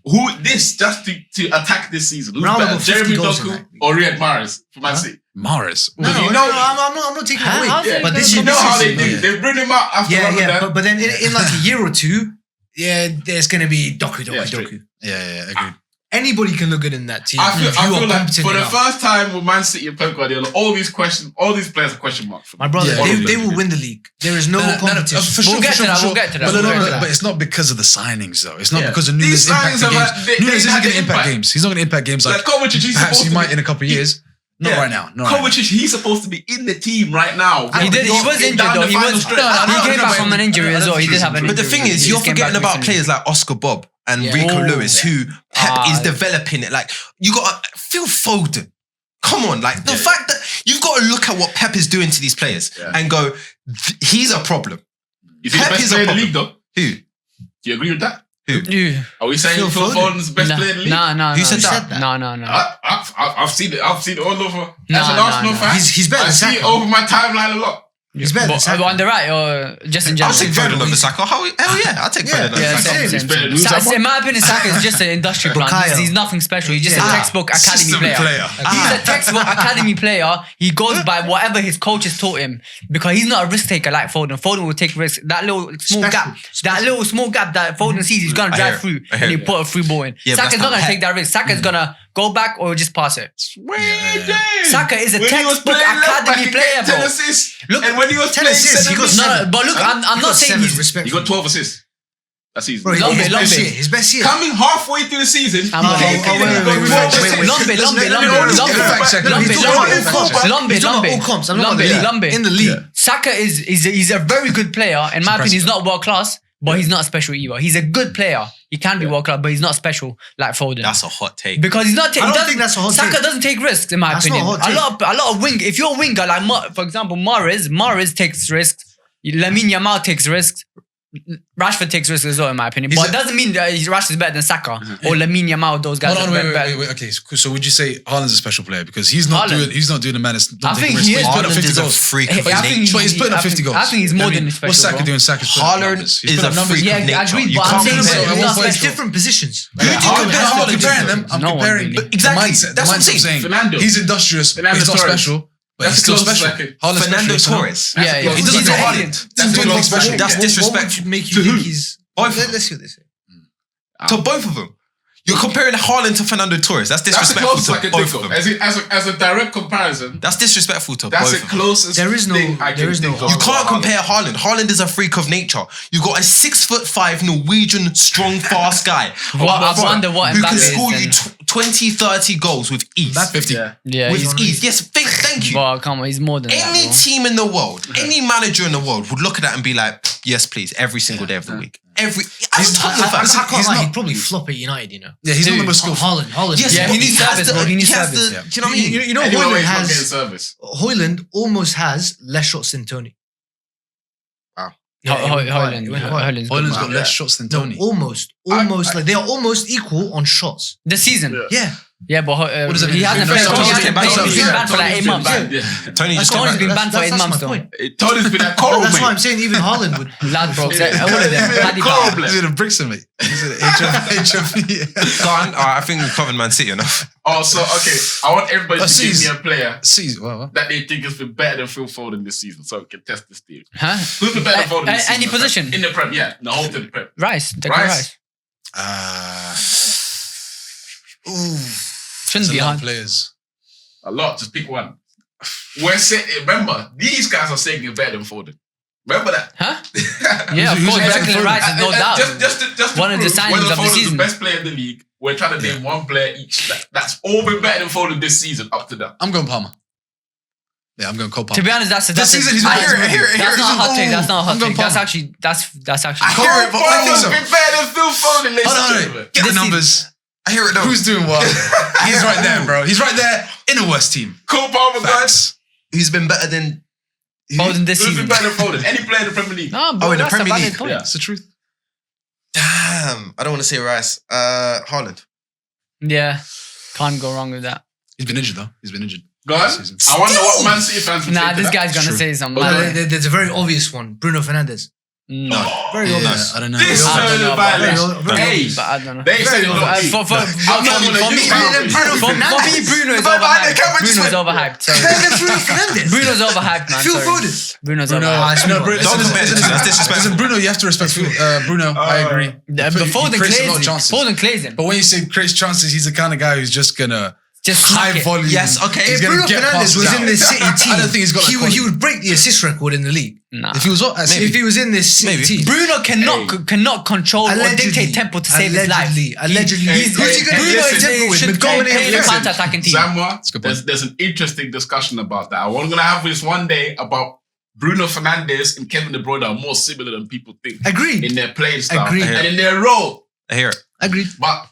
Who this just to attack this season? Who's Ronaldo better, got 50 Jeremy goals in Doku that. or Riyad Mahrez for Man City? Mahrez. No, you no, know- I'm not taking it Huh? away. How's it But this gonna You know how they season, do. They bring him out after Yeah, Ramadan. but then in like a year or two, yeah, there's going to be Doku. Yeah, straight. Yeah, agreed. Anybody can look good in that team. I feel if you are like competent for the enough. first time with Man City and Pep Guardiola, all these players are question marks. For me. My brother, Yeah, they will win the league. There is no competition. For We'll get to that, we'll get to that, But, we'll no, get no, to that. but it's not because of the signings, though. It's not Yeah. because of These Nunes impacting signings are games. like- they Nunes isn't had going to an impact impact. games. He's not going to impact games like Like Kovacic, he's perhaps supposed he to might be- in a couple of years. Not Yeah. right now. Not right now. Kovacic, he's supposed to be in the team right now. He did. He was injured Down though. the He final was. stretch. He came back from an injury as well. He did have an injury. But the thing is, He you're just came forgetting back about recently. players like Oscar Bob and Yeah. Rico Oh, Lewis, who Pep is Ah. developing it. Like, you got to Phil Foden. Come on, like the fact that you've got to look at what Pep is doing to these players and go, he's a problem. Is he the Pep best is a player in the problem. league, though? Who? Do you agree with that? Yeah. Are we saying Phil Phil Foden? Foden's the best player in the league? No. Who said Who that? said that? No. I've seen it. I've seen it all over. No, As an no, Arsenal no. fan, He's better I than see it Saka. over my timeline a lot. He's better than Saka. On the right or just in I'll general? take Foden over Saka. Hell yeah, I'll take Foden over Yeah, Saka. same. better than Nunes, Sa- I'm in my opinion, Saka is just an industry plant. Bukayo. He's nothing special. He's just Yeah. a textbook academy System player. player. He's a textbook academy player. He goes by whatever his coaches taught him because he's not a risk taker like Foden. Foden will take risks. That little small gap that Foden sees, he's gonna I hear drive it. through I hear and he it. put a free ball in. Yeah, but Saka's that's not not gonna Pep. take that risk. Saka's gonna go back or just pass it. Wait, Saka is a when he was textbook playing left back, academy he player, got 10 bro. assists. Look, And when he was 10 playing assists, he got centre No, but look, I'm He not got saying 7, he's. respect. He got 12 assists that season. Bro, Lombe, his best Lombe. year. His best year. Coming halfway through the season, I'm he not- came in and got 12 assists. Lumbe. In the league. Saka he's a very good player. In my opinion, he's not world class, but he's not special either. He's a good player. He can be world class, but he's not special like Foden. That's a hot take. Because he's not. I don't think that's a hot Saka take. doesn't take risks, in my That's opinion. not a hot take. A lot of wing. If you're a winger, like for example, Mahrez takes risks. Lamine Yamal takes risks. Rashford takes risks as well, in my opinion. But it doesn't mean that Rashford's better than Saka or Lamine Yamal. Those guys. Hold on, are better. wait. Okay, so would you say Haaland's a special player because he's not Haaland. doing the man? I think he is. Putting up Haaland 50 is a goals. freak of I think nature. But he's putting up 50 goals. I think he's more than special. What's Saka bro. doing? Saka's putting up Haaland numbers. He's is putting a up numbers. freak Yeah, of nature. agreed, You but I'm can't saying compare that it. he's not It's special. different positions. Who do you compare Haaland- Haaland? Comparing them, I'm No one comparing really. Exactly. the mindset. That's what I'm mindset of saying. saying Fernando. he's industrious, but Fernando he's not Torres. special. But That's he's still the closest special. I could- Haaland's Fernando special, Torres. Yeah, yeah. He doesn't He's do an Haaland. alien. That's the closest I could. That's What would disrespectful. make you To think who? he's... Both. Let's see what they say. To both of them. You're comparing Haaland to Fernando Torres. That's That's the disrespectful closest I to could both think of of. them. As a direct comparison, That's disrespectful to that's both the of them. closest There is no- thing I there can is no think of. You can't to compare Haaland. Haaland is a freak of nature. You got a 6'5" Norwegian strong, fast guy. Well, I Up front wonder what who Mbappe can is score then. you 20, 30 goals with ease. That's 50. Yeah. Yeah, With he's, ease. Yes, thank you. well, come on, he's more than Any that. team in the world, any manager in the world would look at that and be like, yes, please, every single day of the week. As a Tottenham fan, I can't lie, not- he'd probably flop at United, you know. Yeah, he's not the Dude, most skillful. Haaland. yes, Yeah, but he needs has service, the- bro. He needs has service. the- Yeah. Do you know what I mean? You know, Anyway, Hoyland he's not getting has... service. Hoyland almost has less shots than Tony. Wow. Haaland's Haaland's good, got man. less shots than No, Tony. almost. Like they are almost equal on shots. This season. Yeah. Yeah, but What does that he mean? hasn't He's played. been He banned. hasn't played. He's been banned for like 8 months. Tony just Tony's came been back. banned for 8 months though. Tony's been at Coral, That's why I'm mate. saying even Haaland would... Ladbrokes, all of them. Paddy Coral, Power. He's in a Brixton, mate. He's in HMV. Gone. I think we've covered Man City enough. Oh, so, okay. I want everybody to give me Seas. a player See, well, that they think has been better than Phil Foden this season so we can test this theory. Huh? Who's been better than Foden this season? Any position? In the Prem, yeah. The whole thing, the Prem. Rice. Declan Rice. Rice. There's Shouldn't be a lot hard. of players. A lot. Just pick one. Remember, these guys are saying you're better than Foden. Remember that. Huh? Yeah, of Who's course. better than Declan Foden? Rice is no doubt. Just to One of the prove signings whether of the Foden's season. the best player in the league. We're trying to name one player each. That's all been better than Foden this season up to now. I'm going Palmer. Yeah, I'm going Cole Palmer. To be honest, that's This season he's I- not here, here, That's here. not a hot take. That's not a hot I'm going take. That's Palmer. actually that's actually. I hear it, but I think so. Foden's been better than Phil Foden, ladies Hold and on, gentlemen. get the This numbers. I hear it though. Who's doing what? He's right there, bro. He's right there in the worst team. Cole Palmer, guys. Who's been better than... Foden this Who's season. been better than Foden? Any player in the Premier League? No, Oh, bro, in the that's a Premier valid League. point. Yeah. That's the truth. Damn. I don't want to say Rice. Haaland. Yeah, can't go wrong with that. He's been injured though. He's been injured. Go on. This season. I wonder what Man City fans would say Nah, to this that. guy's gonna True. say something. Okay. There's a very obvious one. Bruno Fernandes. No, Very obvious. I don't know. This I don't is know a about violation. that. Hey, but I don't know. they said it For not I'm not gonna use that. for me, Bruno is overhyped. Bruno's overhyped. Sorry. Bruno Fernandes. Bruno's overhyped, man. Phil sorry. Foden. Bruno's Bruno, overhyped. no, Bruno, Don't compare the two, that's disrespectful. Listen, Bruno, you have to respect Bruno. I agree. But He Foden creates a lot clays of him. chances. Foden clays him. But when you say creates chances, he's the kind of guy who's just gonna Just high smack it. volume. Yes, okay. He's If gonna Bruno get Fernandes passes was out. in this City team, I don't think he's got that he quality. would break the assist record in the league. Nah. If he was what? If he was in this City Maybe. team. Bruno cannot control or dictate tempo to save his life. Allegedly. Hey, Who's he going to hey, dictate listen, tempo with? should McGowan play and the Wilson? counter-attacking team. Zamwa, a good point. there's an interesting discussion about that. I'm going to have this one day about Bruno Fernandes and Kevin De Bruyne are more similar than people think Agreed. in their playing style Agreed. and in their role. I hear it. Agreed. But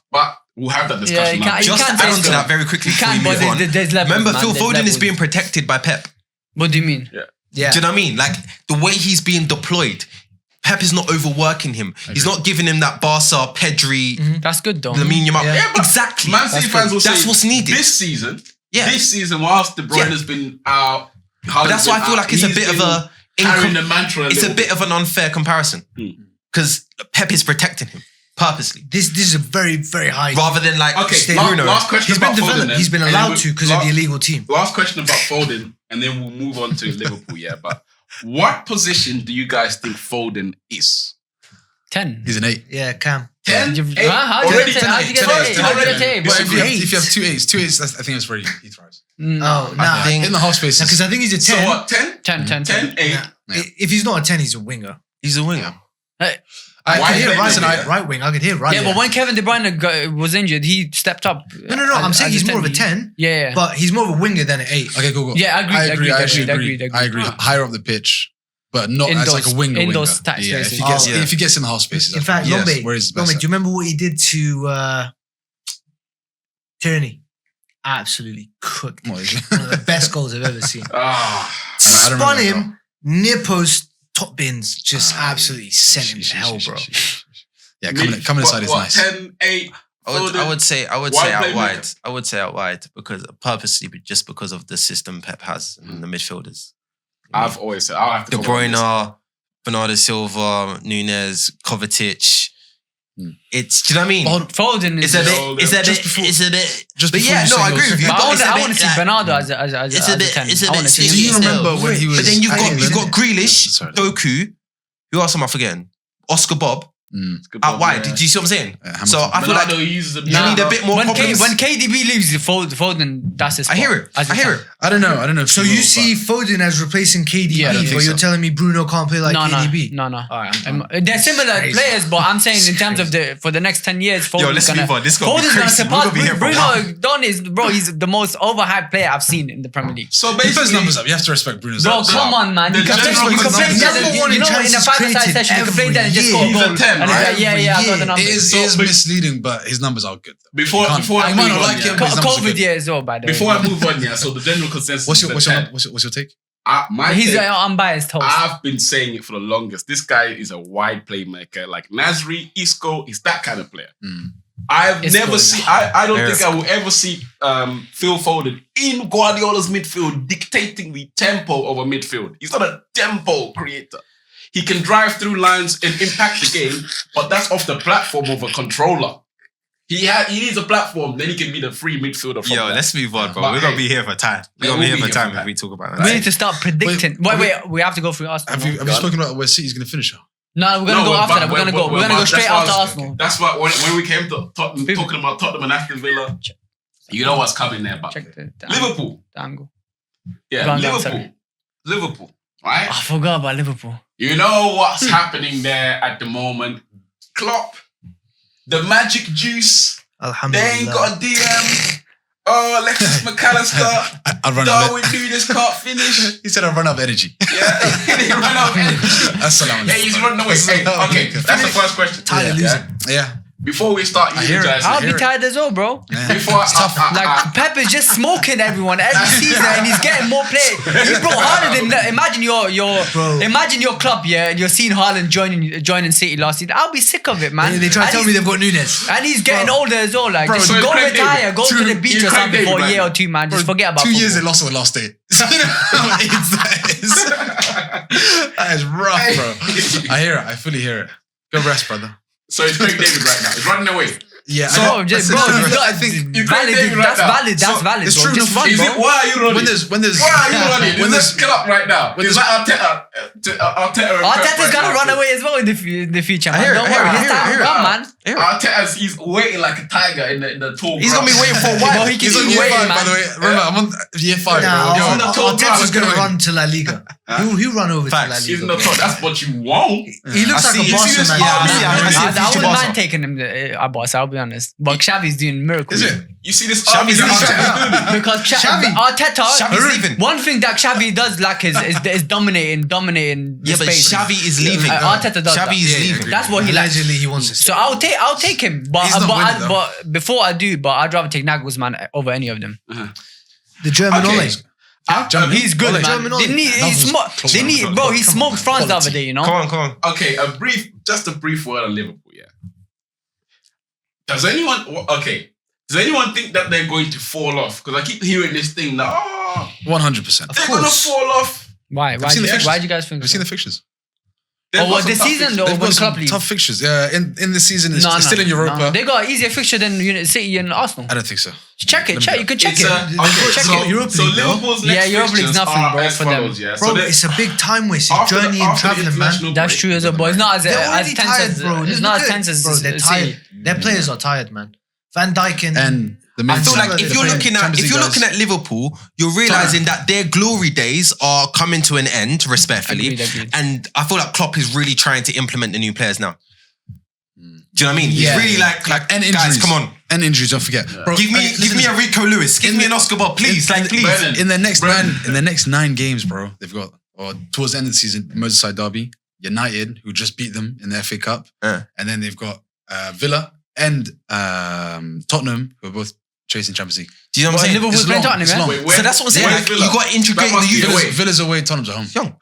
we'll have that Yeah, discussion. you now. can't- Just can't to add say on to so. that very quickly You before can, we but move on. there's levels. Remember, man. Phil There's Foden is levels. being protected by Pep. What do you mean? Yeah. Do you know what I mean? Like, the way he's being deployed, Pep is not overworking him. He's not giving him that Barca, Pedri, That's good though. Lamine Yamal. Yeah. but Exactly. Man City fans will That's say what's needed. this season, Yeah. whilst De Bruyne Yeah. has been out, But that's why I feel like it's a bit of a... carrying the mantra. It's a bit of an unfair comparison. Because Pep is protecting him purposely. This is a very, very high. Rather than like... Okay, Stay- Bruno. last question He's been about Foden. developed. then, He's been and then allowed we- to because of the illegal team. Last question about Foden, and then we'll move on to Liverpool. Yeah, but what position do you guys think Foden is? 10. He's an 8. Yeah, Cam. 10, You've- 8, How did already you get 10? How did you get 10, 10? How did you get 10? But What if you have 2 8s, I think that's where he thrives. Oh, nah. I think In the half spaces. Because I think he's a 10. So what? 10, 10. 8. Nah. If he's not a 10, he's a winger. he's a winger. I Why could hear play right this tonight. winger? Right wing, I could hear right. Yeah, but when Kevin De Bruyne was injured, he stepped up. No, I'm saying as he's more of a 10, Yeah. but he's more of a winger than an 8. Okay, cool. Yeah, agreed. I agree. Higher up the pitch, but not as like a winger. Indoor winger. stats, Yeah, basically. if he gets in the half spaces. In fact, Yes. Lombe, Where is his Lombe, best do you remember what he did to Tierney? Absolutely cooked. What is it? One of the best goals I've ever seen. Ah, I don't Spun remember him, near post, top bins, just absolutely sent him to hell, bro. Yeah, coming inside is nice. 10, 8. I would say Wide out playmaker. wide. I would say out wide because purposely, but just because of the system Pep has and the midfielders. I've always said, I'll have to De go on this. Bruyne, Bernardo Silva, Nunez, Kovacic. It's, do you know what I mean? Foden is. It's a bit. Just But before yeah, you no, say I yours. agree with you. But but I it's a want to bit see like- Bernardo as a It's a bit. 10. It's a I want bit. to see Do you him. remember when he was? But then you've England? got Grealish, Sorry. Doku. Who else am I forgetting? Oscar Bob out wide. Do you see what I'm saying? Hamilton. So I feel like Bernardo uses a you need a bit more When problems. KDB leaves, Foden, that's his I hear it. spot. I hear it. I don't know. So you see Foden as replacing KDB, Yeah, I don't think but you're so. telling me Bruno can't play like KDB? No. Alright, They're similar Crazy. players, but I'm saying in terms of Crazy. for the next 10 years, Foden's Yo, let's gonna, move on. This is gonna be Foden's gonna crazy. We're surpass gonna be here for a Bruno. Don is, bro, he's the most overhyped player I've seen in the Premier League. So He puts basically, numbers up. You have to respect Bruno's Bro, numbers. come on, man. You The can play, general you can play consensus- that, Number one you know, in a chances 5-a-side created session, you can play every that and just year. score a He's a goal. 10, And it's right? like, yeah, I got the Every numbers. It is So, but- misleading, but his numbers are good. before I I might move not on, like yeah. him, but his numbers are COVID good. year as well, by the way. Before I move on, yeah. So the general consensus What's is your a 10. take? My He's take, an unbiased host. I've been saying it for the longest. This guy is a wide playmaker, like Nasri, Isco. He's that kind of player. I've Isco never is seen. I don't Eric. think I will ever see Phil Foden in Guardiola's midfield dictating the tempo of a midfield. He's not a tempo creator. He can drive through lines and impact the game, but that's off the platform of a controller. He needs a platform, then he can be the free midfielder. From Yo, that. let's move on, bro. But We're gonna hey, be here for time. We're yeah, gonna be we'll here for time time. if we talk about We that. need to start predicting. Wait, we have to go through Arsenal. Have you spoken about where City's going to finish? No, we're gonna go after that. We're gonna go straight after Arsenal. That's why when we came to Tottenham, talking about Tottenham and Aston Villa, you know what's coming there, but Check the Liverpool. angle. Yeah, Go on, Liverpool, right? I forgot about Liverpool. You know what's happening there at the moment? Klopp, the magic juice. They Alhamdulillah. ain't got a DM. Oh, Alexis McAllister. I'd run out of Darwin Nunes can't finish. He said I'd run out of energy. Yeah, he ran out of energy. Assalamu Yeah, he's running away. Hey, okay, that's the first question. Tired of Yeah. Yeah. Before we start, I hear it. guys. I'll hear be it. tired as well, bro. Before Like Pep is just smoking everyone every season, and he's getting more play. He brought Haaland in. Imagine your club, yeah, and you're seeing Haaland joining City last season. I'll be sick of it, man. They try to And tell me they've got Nunez. and he's getting older as well. Like, Bro, just so it's go Craig retire, David. go to the beach You're or Craig something David for a right year now. or two, man. Just forget about 2 years they football. lost on the last day. You know how AIDS that is? That is rough, bro. I hear it. I fully hear it. Go rest, brother. So it's Craig David right now. He's running away. Yeah. So, I Bro, I think you valid. Craig David right That's now. valid. That's So, valid. it's Bro. true Just enough. run, Is bro. it, why are you running? when there's Why are you running? when Let's there's kill up right now. when Is there's- that Arteta? Arteta's gonna run away as well in the future, man. hear it, Don't I hear worry, it, his I time hear will it. come, man. Arteta's he's waiting like a tiger in the tall He's gonna be grass. waiting for a Bro, while. he He's keeps on year waiting, 5, by man. the way. Remember, I'm on year 5, Nah, bro. on the top Arteta's ground. gonna run to La Liga. He'll run over to La Facts. He's in Liga. the top. That's what you want. He looks I like see- a you see Barca this- man. yeah, I I wouldn't future mind Barca. taking him to Barca, I'll be honest. But Xavi's doing miracles. Is it? You see this Xavi's army that leaving. Arteta's doing? Because Xavi. Arteta, Xavi's leaving. one thing that Xavi does lack is dominating the Yeah, but space. Xavi is leaving. Arteta does Xavi that. is Yeah, leaving. agreed. That's what he likes. Allegedly, he wants to. So I'll take him, but He's not winning, though. but before I do, I'd rather take Nagelsmann over any of them. The German Okay. Ole. He's good, Ole. man. German Ole. Didn't he? Bro, he smoked France the other day. You know. Come on. Okay, just a brief word on Liverpool. Yeah. Does anyone think that they're going to fall off? Because I keep hearing this thing that 100%. they're going to fall off. Why? seen the fixtures. Why do you guys think? Have you seen the fixtures? They've Or got what, some this tough season fixtures. or They've when got club some league? tough fixtures. Yeah, in the season, it's No, still in Europa. No. They got an easier fixture than City and Arsenal. I don't think so. Check it. You can check It's it. okay, Check it. Europa so League, though. Liverpool's Yeah, next Europa League's fixtures nothing, are bro, as for them. follows, yeah. Bro, So it's a big time waste. It's after the- journey and after the traveling, man. international That's break, true as well, but it's not as They're already tense tired, as bro. it's not as tense as bro. They're City. tired. Their players are tired, man. Van Dijk And the main I feel sign- like the if you're looking at Champions League looking guys- at Liverpool, you're realizing that their glory days are coming to an end, respectfully. Agreed. And I feel like Klopp is really trying to implement the new players now. Do you know what I mean? Yeah. He's really like and guys, injuries. come on. And injuries, don't forget. Bro, Give me a Rico Lewis. Give me an Oscar Bob, please. Please. Brennan, in the next 9 games, bro, they've got, or towards the end of the season, Merseyside derby, United, who just beat them in the FA Cup, and then they've got Villa and Tottenham, who are both chasing Champions League. Do you know what I'm saying? Liverpool's It's playing long, Tottenham, it's man. long. Wait, So that's what I'm saying. where's Like, Villa? you got to integrate That must the be youth. away. Villa's away, Tottenham's at home. Young.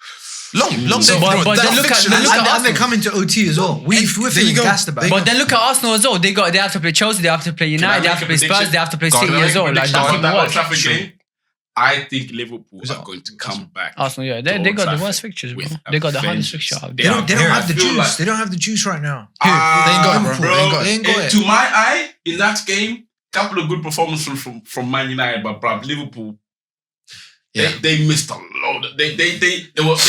Long So, day. bro, But that then look at fixture- And they're coming to OT as well. We're There feeling you go. gassed about it. But then look at Arsenal as well. They have to play Chelsea. They have to play United. They have to play Spurs. They have to play Go on, City Can I as make a well. Like prediction that's on that even Old worse. Trafford game? I think Liverpool are going to come back. Arsenal, yeah, to they Old got the Trafford worst fixtures, bro. with a They got the hardest vengeance. fixture out They there. don't I have the feel juice. like- They don't have the juice right now. They ain't got it, bro. Bro, They ain't got it. They ain't got it. to my eye, in that game, couple of good performances from Man United, but bro, Liverpool, Yeah. they missed a load. They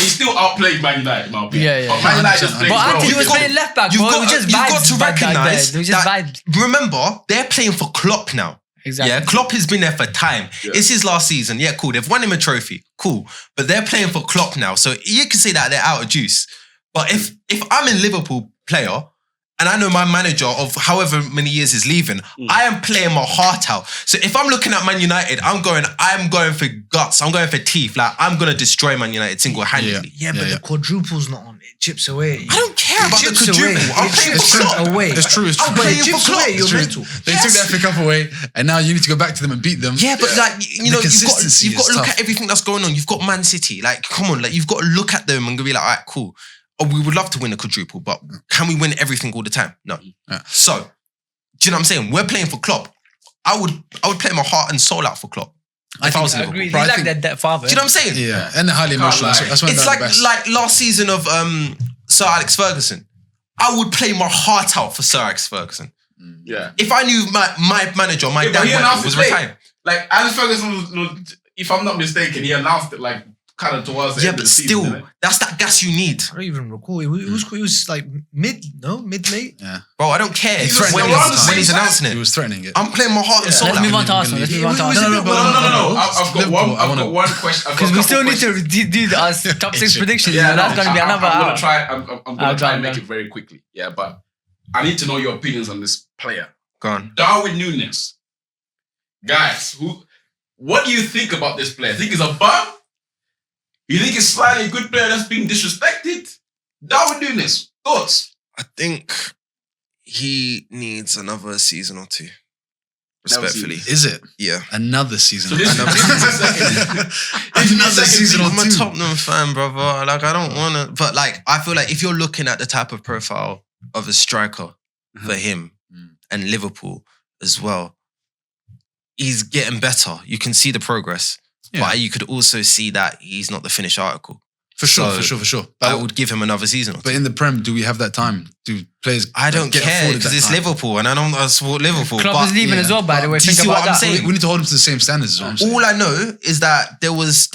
still outplayed Man United, in my opinion. Yeah, yeah. But Man United just 100%. played But well. Anthony was got- playing left back, you've bro. got- It was just you've vibes got to back there. recognise It was just that- vibes. Remember, they're playing for Klopp now. Exactly. Yeah, Klopp has been there for time. Yeah. It's his last season. Yeah, cool. They've won him a trophy. Cool. But they're playing for Klopp now. So you can say that they're out of juice. But if I'm a Liverpool player and I know my manager of however many years is leaving, I am playing my heart out. So if I'm looking at Man United, I'm going for guts. I'm going for teeth. Like, I'm going to destroy Man United single-handedly. Yeah, but the quadruple's not on. It chips away. I don't care about the Chips away. quadruple. I'm It playing chips for Klopp. away. It's true. I'm But playing it for chips Klopp. away. You're True. mental. They took the FA Cup away, and now you need to go back to them and beat them. Yeah, but like, you know, consistency you've got to is look tough. at everything that's going on. You've got Man City. Like, come on, like, you've got to look at them and be like, all right, cool. Oh, we would love to win a quadruple, but can we win everything all the time? No. Yeah. So, do you know what I'm saying? We're playing for Klopp. I would play my heart and soul out for Klopp. If I was I Liverpool. agree. Do They Bro, I like think- that father. you know what I'm saying? Yeah, and they're highly emotional. lie. That's when It's they're the best. like last season of Sir Alex Ferguson. I would play my heart out for Sir Alex Ferguson. Yeah. If I knew my manager, my Yeah, but dad he announced was it late. retired. Like, Alex Ferguson was, if I'm not mistaken, he announced it like kind of towards the Yeah, end but of the season. still, innit? that's that gas you need. I don't even recall. It was like mid-late. Bro, I don't care He's when threatening around it. the when he's same announcing He it. was threatening it. I'm playing my heart and soul Let's out. move on to Arsenal. Let's move on to It was Arsenal. a bit- No. I've got Liverpool, I I've wanna- got one question. I've got Because a we couple still need questions. to do our top 6 predictions. Yeah, That's going to be another I'm hour. gonna try. I'm gonna try and go make on. it very quickly. Yeah, but I need to know your opinions on this player, Go on. Darwin Núñez. Guys, what do you think about this player? Think he's a bum? You think he's slightly a good player that's being disrespected? Darwin Núñez, thoughts? I think he needs another season or two. Respectfully. Is it Yeah. another season? So this is Another second season or I'm a two. Tottenham fan, brother. Like, I don't want to. But, like, I feel like if you're looking at the type of profile of a striker for him and Liverpool as well, he's getting better. You can see the progress. Yeah. But you could also see that he's not the finished article. For sure, So, for sure. I would give him another season or two. But in the Prem, do we have that time? Do players? I don't get care afforded because that it's time? Liverpool and I support Liverpool. Klopp but is leaving as well, by the way. do you Think see what about I'm that. saying? We need to hold him to the same standards. Is what I'm saying. all I know is that there was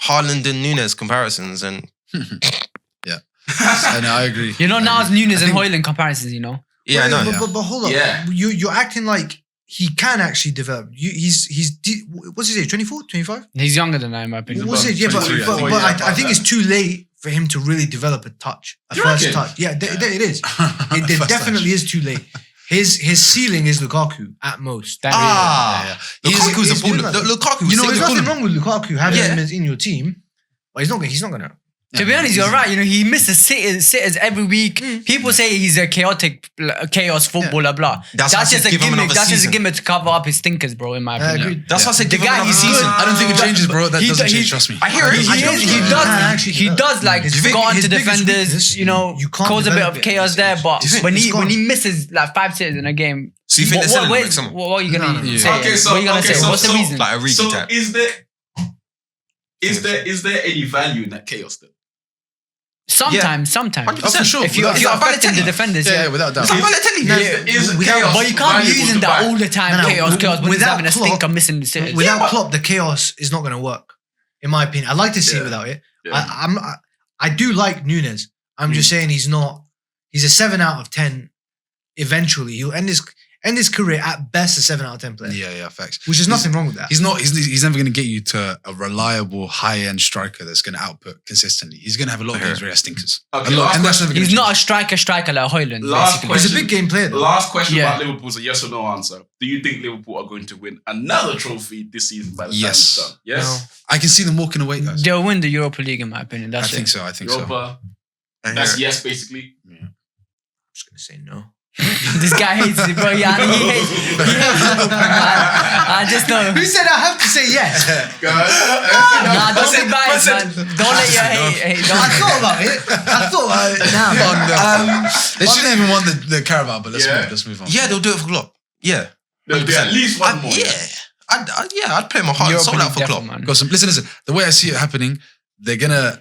Haaland and Núñez comparisons, and And I agree. You know, now it's I Núñez and think- Højlund comparisons, you know. yeah, I know. But hold up. Yeah. You're acting like he can actually develop. What's his age? 24, 25? He's younger than I, in my opinion. What's it? Yeah, but 23, I think. I think it's too late for him to really develop a touch, a You first reckon? touch. Yeah, it is. It definitely is too late. His ceiling is Lukaku at most. That Lukaku's he's a ball. doing that. Lukaku, You know, was there's second nothing wrong with Lukaku having Yeah. him in your team, but he's not gonna. To be honest, you're right. You know, he misses sitters every week. People say he's a chaos footballer, blah. That's why I said just a give him gimmick. another That's just a season. gimmick to cover up his stinkers, bro. In my opinion. Agreed. That's why I said The give him guy, another he's season. good. I don't think it changes, bro. That He doesn't do- change. he- Trust me. I hear it. He does like His go onto his biggest defenders, weakness, you know, you can't cause a bit develop of it. chaos there. But It's when gone. he misses like 5 sitters in a game, So you think they're selling him like someone? what are you gonna No. say? Okay, so what are you gonna say? so- What's the so- reason? Like a Origi So type. is there any value in that chaos then? Sometimes. 100%. Oh, for sure. If you're affecting the defenders, Yeah, without doubt. It's like Balotelli. Is without- chaos but you can't be valuable using to that buy? all the time. No, Chaos, when he's without having a Klopp- stinker missing the city. Without Klopp, the chaos is not going to work, in my opinion. I'd like to see it Yeah. without it. Yeah. I do like Nunes. I'm just saying he's a 7 out of 10. Eventually, he'll end his career at best a 7 out of 10 player. Yeah, facts. Which is nothing wrong with that. He's never going to get you to a reliable high-end striker that's going to output consistently. He's going to have a lot of games where he has stinkers. Okay, A lot, last and that's never going He's to not a striker like Højlund. Last basically. question. He's a big game player, though. Last question Yeah. about Liverpool's a yes or no answer. Do you think Liverpool are going to win another trophy this season by the time Yes. it's done? Yes. No. I can see them walking away, guys. They'll win the Europa League, in my opinion. I That's think it. so. I think so. Europa. That's yes, basically. I'm just going to say no. This guy hates it, bro. Yeah, he hates Liverpool, man. I just know. Who said I have to say yes? Nah, don't be biased, man. Don't let your hate. I Don't. thought about it now. They shouldn't even won the Carabao, but Yeah. let's move on. Yeah, they'll do it for Klopp. Yeah. There'll be at least one more. I'd play my heart and soul out for Klopp. man. Got some. Listen. The way I see it happening, they're gonna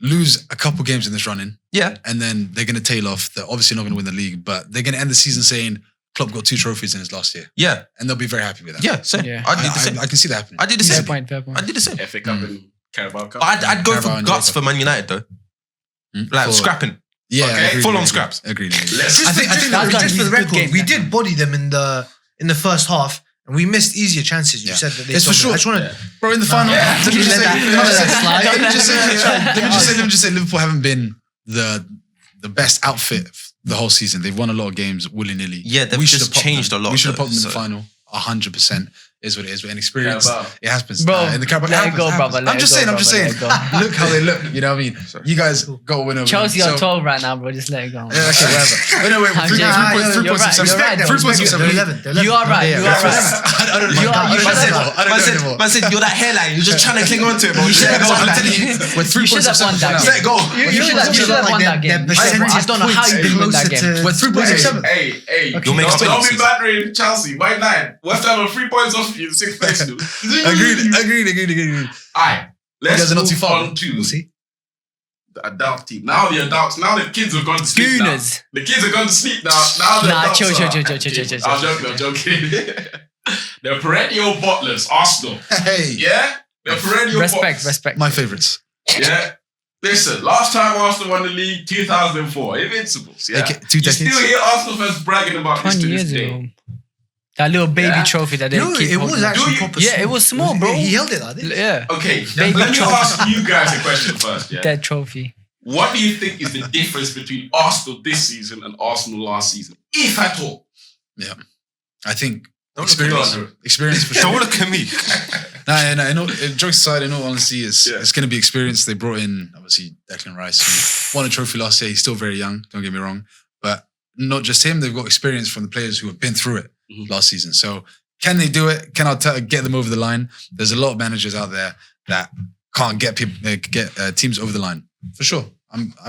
lose a couple games in this run-in, Yeah. and then they're gonna tail off. They're obviously not gonna win the league, but they're gonna end the season saying Klopp got 2 trophies in his last year, Yeah. and they'll be very happy with that. Yeah. Same. Yeah. I'd do the same. I can see that happening. I did the Fair same. point, fair point. I did the same. FA Cup and Carabao Cup. I'd go Carabao for and guts Europa. for Man United though. Like For- scrapping. Yeah, Okay. agreed, Full on agreed, scraps. Agreed. Let's I think that's just gonna for be the a good record, game, we man. did body them in the first half, and we missed easier chances. You Yeah. said that they It's for dominated. sure. I just want to. Bro, in the final, Yeah. let me just Let say, that slide. let me just say, Liverpool haven't been the best outfit the whole season. They've won a lot of games willy-nilly. Yeah, they've We should just have popped changed them. a lot, We should have though, popped them in the so- final. 100% is what it is. With inexperience, Carabao. it happens. Bro, in the Carabao, let it go, brother. I'm just saying. Look how they look. You know what I mean? You guys got a win over Chelsea them. are 12 right now, bro. Just let it go. Yeah, okay, whatever. Wait, no, wait. I'm Three joking. points. You're right, you're right, though. 3 points from They're 7. 11th. You are right. Yeah, You are yeah. right. I don't know. You are- you I should don't know. have- I don't know anymore. Man said, you're that hairline. You're just trying to cling on to it, bro. You Just should let have it go. won I'm that telling you. We're 3 You should points have from won 7 that now. game. Let it go. You should have won that game. I don't know how you didn't win that game. We're 3 points from 7. Hey, You'll make don't be expenses. battering Chelsea. By 9. West Ham are 3 points off you in 6th place. Dude. Agreed. Alright, let's guys are not move too far. on to We'll see. the adult team. Now the kids have gone to sleep now. Gooners. The kids have gone to sleep now. Now the Nah, adults chill. I'm joking. The perennial bottlers, Arsenal. Hey, Yeah? The perennial Respect. my favourites. Yeah. Listen, last time Arsenal won the league, 2004, Invincibles. Yeah. 2 You decades. still hear Arsenal fans bragging about this 20 to this years day. ago. That little baby Yeah. trophy that they No, keep it was holding. actually you- proper. Yeah, small. it was small, bro. He held it like this. Yeah. Okay, Baby let me trophy. ask you guys a question first. Yeah. That trophy. What do you think is the difference between Arsenal this season and Arsenal last season, if at all? I think Don't look at me. experience for sure. Don't look at me. No, jokes aside, in all honesty, it's going to be experience. They brought in, obviously, Declan Rice, who won a trophy last year. He's still very young, don't get me wrong. But not just him, they've got experience from the players who have been through it last season. So can they do it? Can Arteta get them over the line? There's a lot of managers out there that can't get teams over the line. For sure.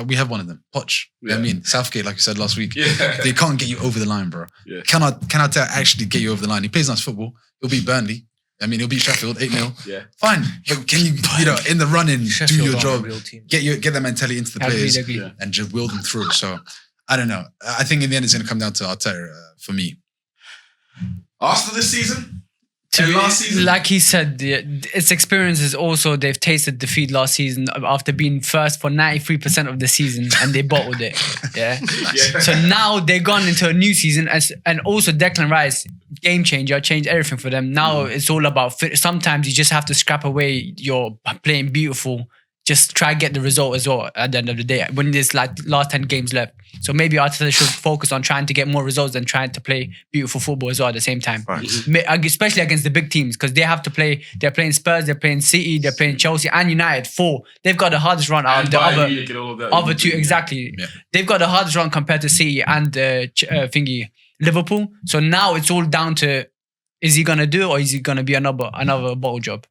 We have one of them, Poch. You know what I mean, Southgate, like you said last week. Yeah. They can't get you over the line, bro. Yeah. Can Arteta actually get you over the line? He plays nice football. He'll beat Burnley. I mean, he'll beat Sheffield 8-0. Yeah. Fine. But can you, in the run-in, do Sheffield your aren't a job, real team. get that mentality into the players Agreed. Yeah. and just will them through. So, I don't know. I think in the end, it's going to come down to Arteta for me. Arsenal this season? To And me, last season? like he said, its experience is also they've tasted defeat last season after being first for 93% of the season and they bottled it. Yeah. Yeah. So now they've gone into a new season and also Declan Rice, game changer, changed everything for them. Now it's all about sometimes you just have to scrap away your playing beautiful. Just try to get the result as well at the end of the day when there's like last 10 games left. So maybe Arteta should focus on trying to get more results than trying to play beautiful football as well at the same time. Right. Especially against the big teams because they have to play. They're playing Spurs, they're playing City, they're playing Chelsea and United. 4. They've got the hardest run out of And the Bayern other Munich and all of that. other two. Exactly. Yeah. They've got the hardest run compared to City and Liverpool. So now it's all down to is he gonna do it or is he gonna be another bottle job?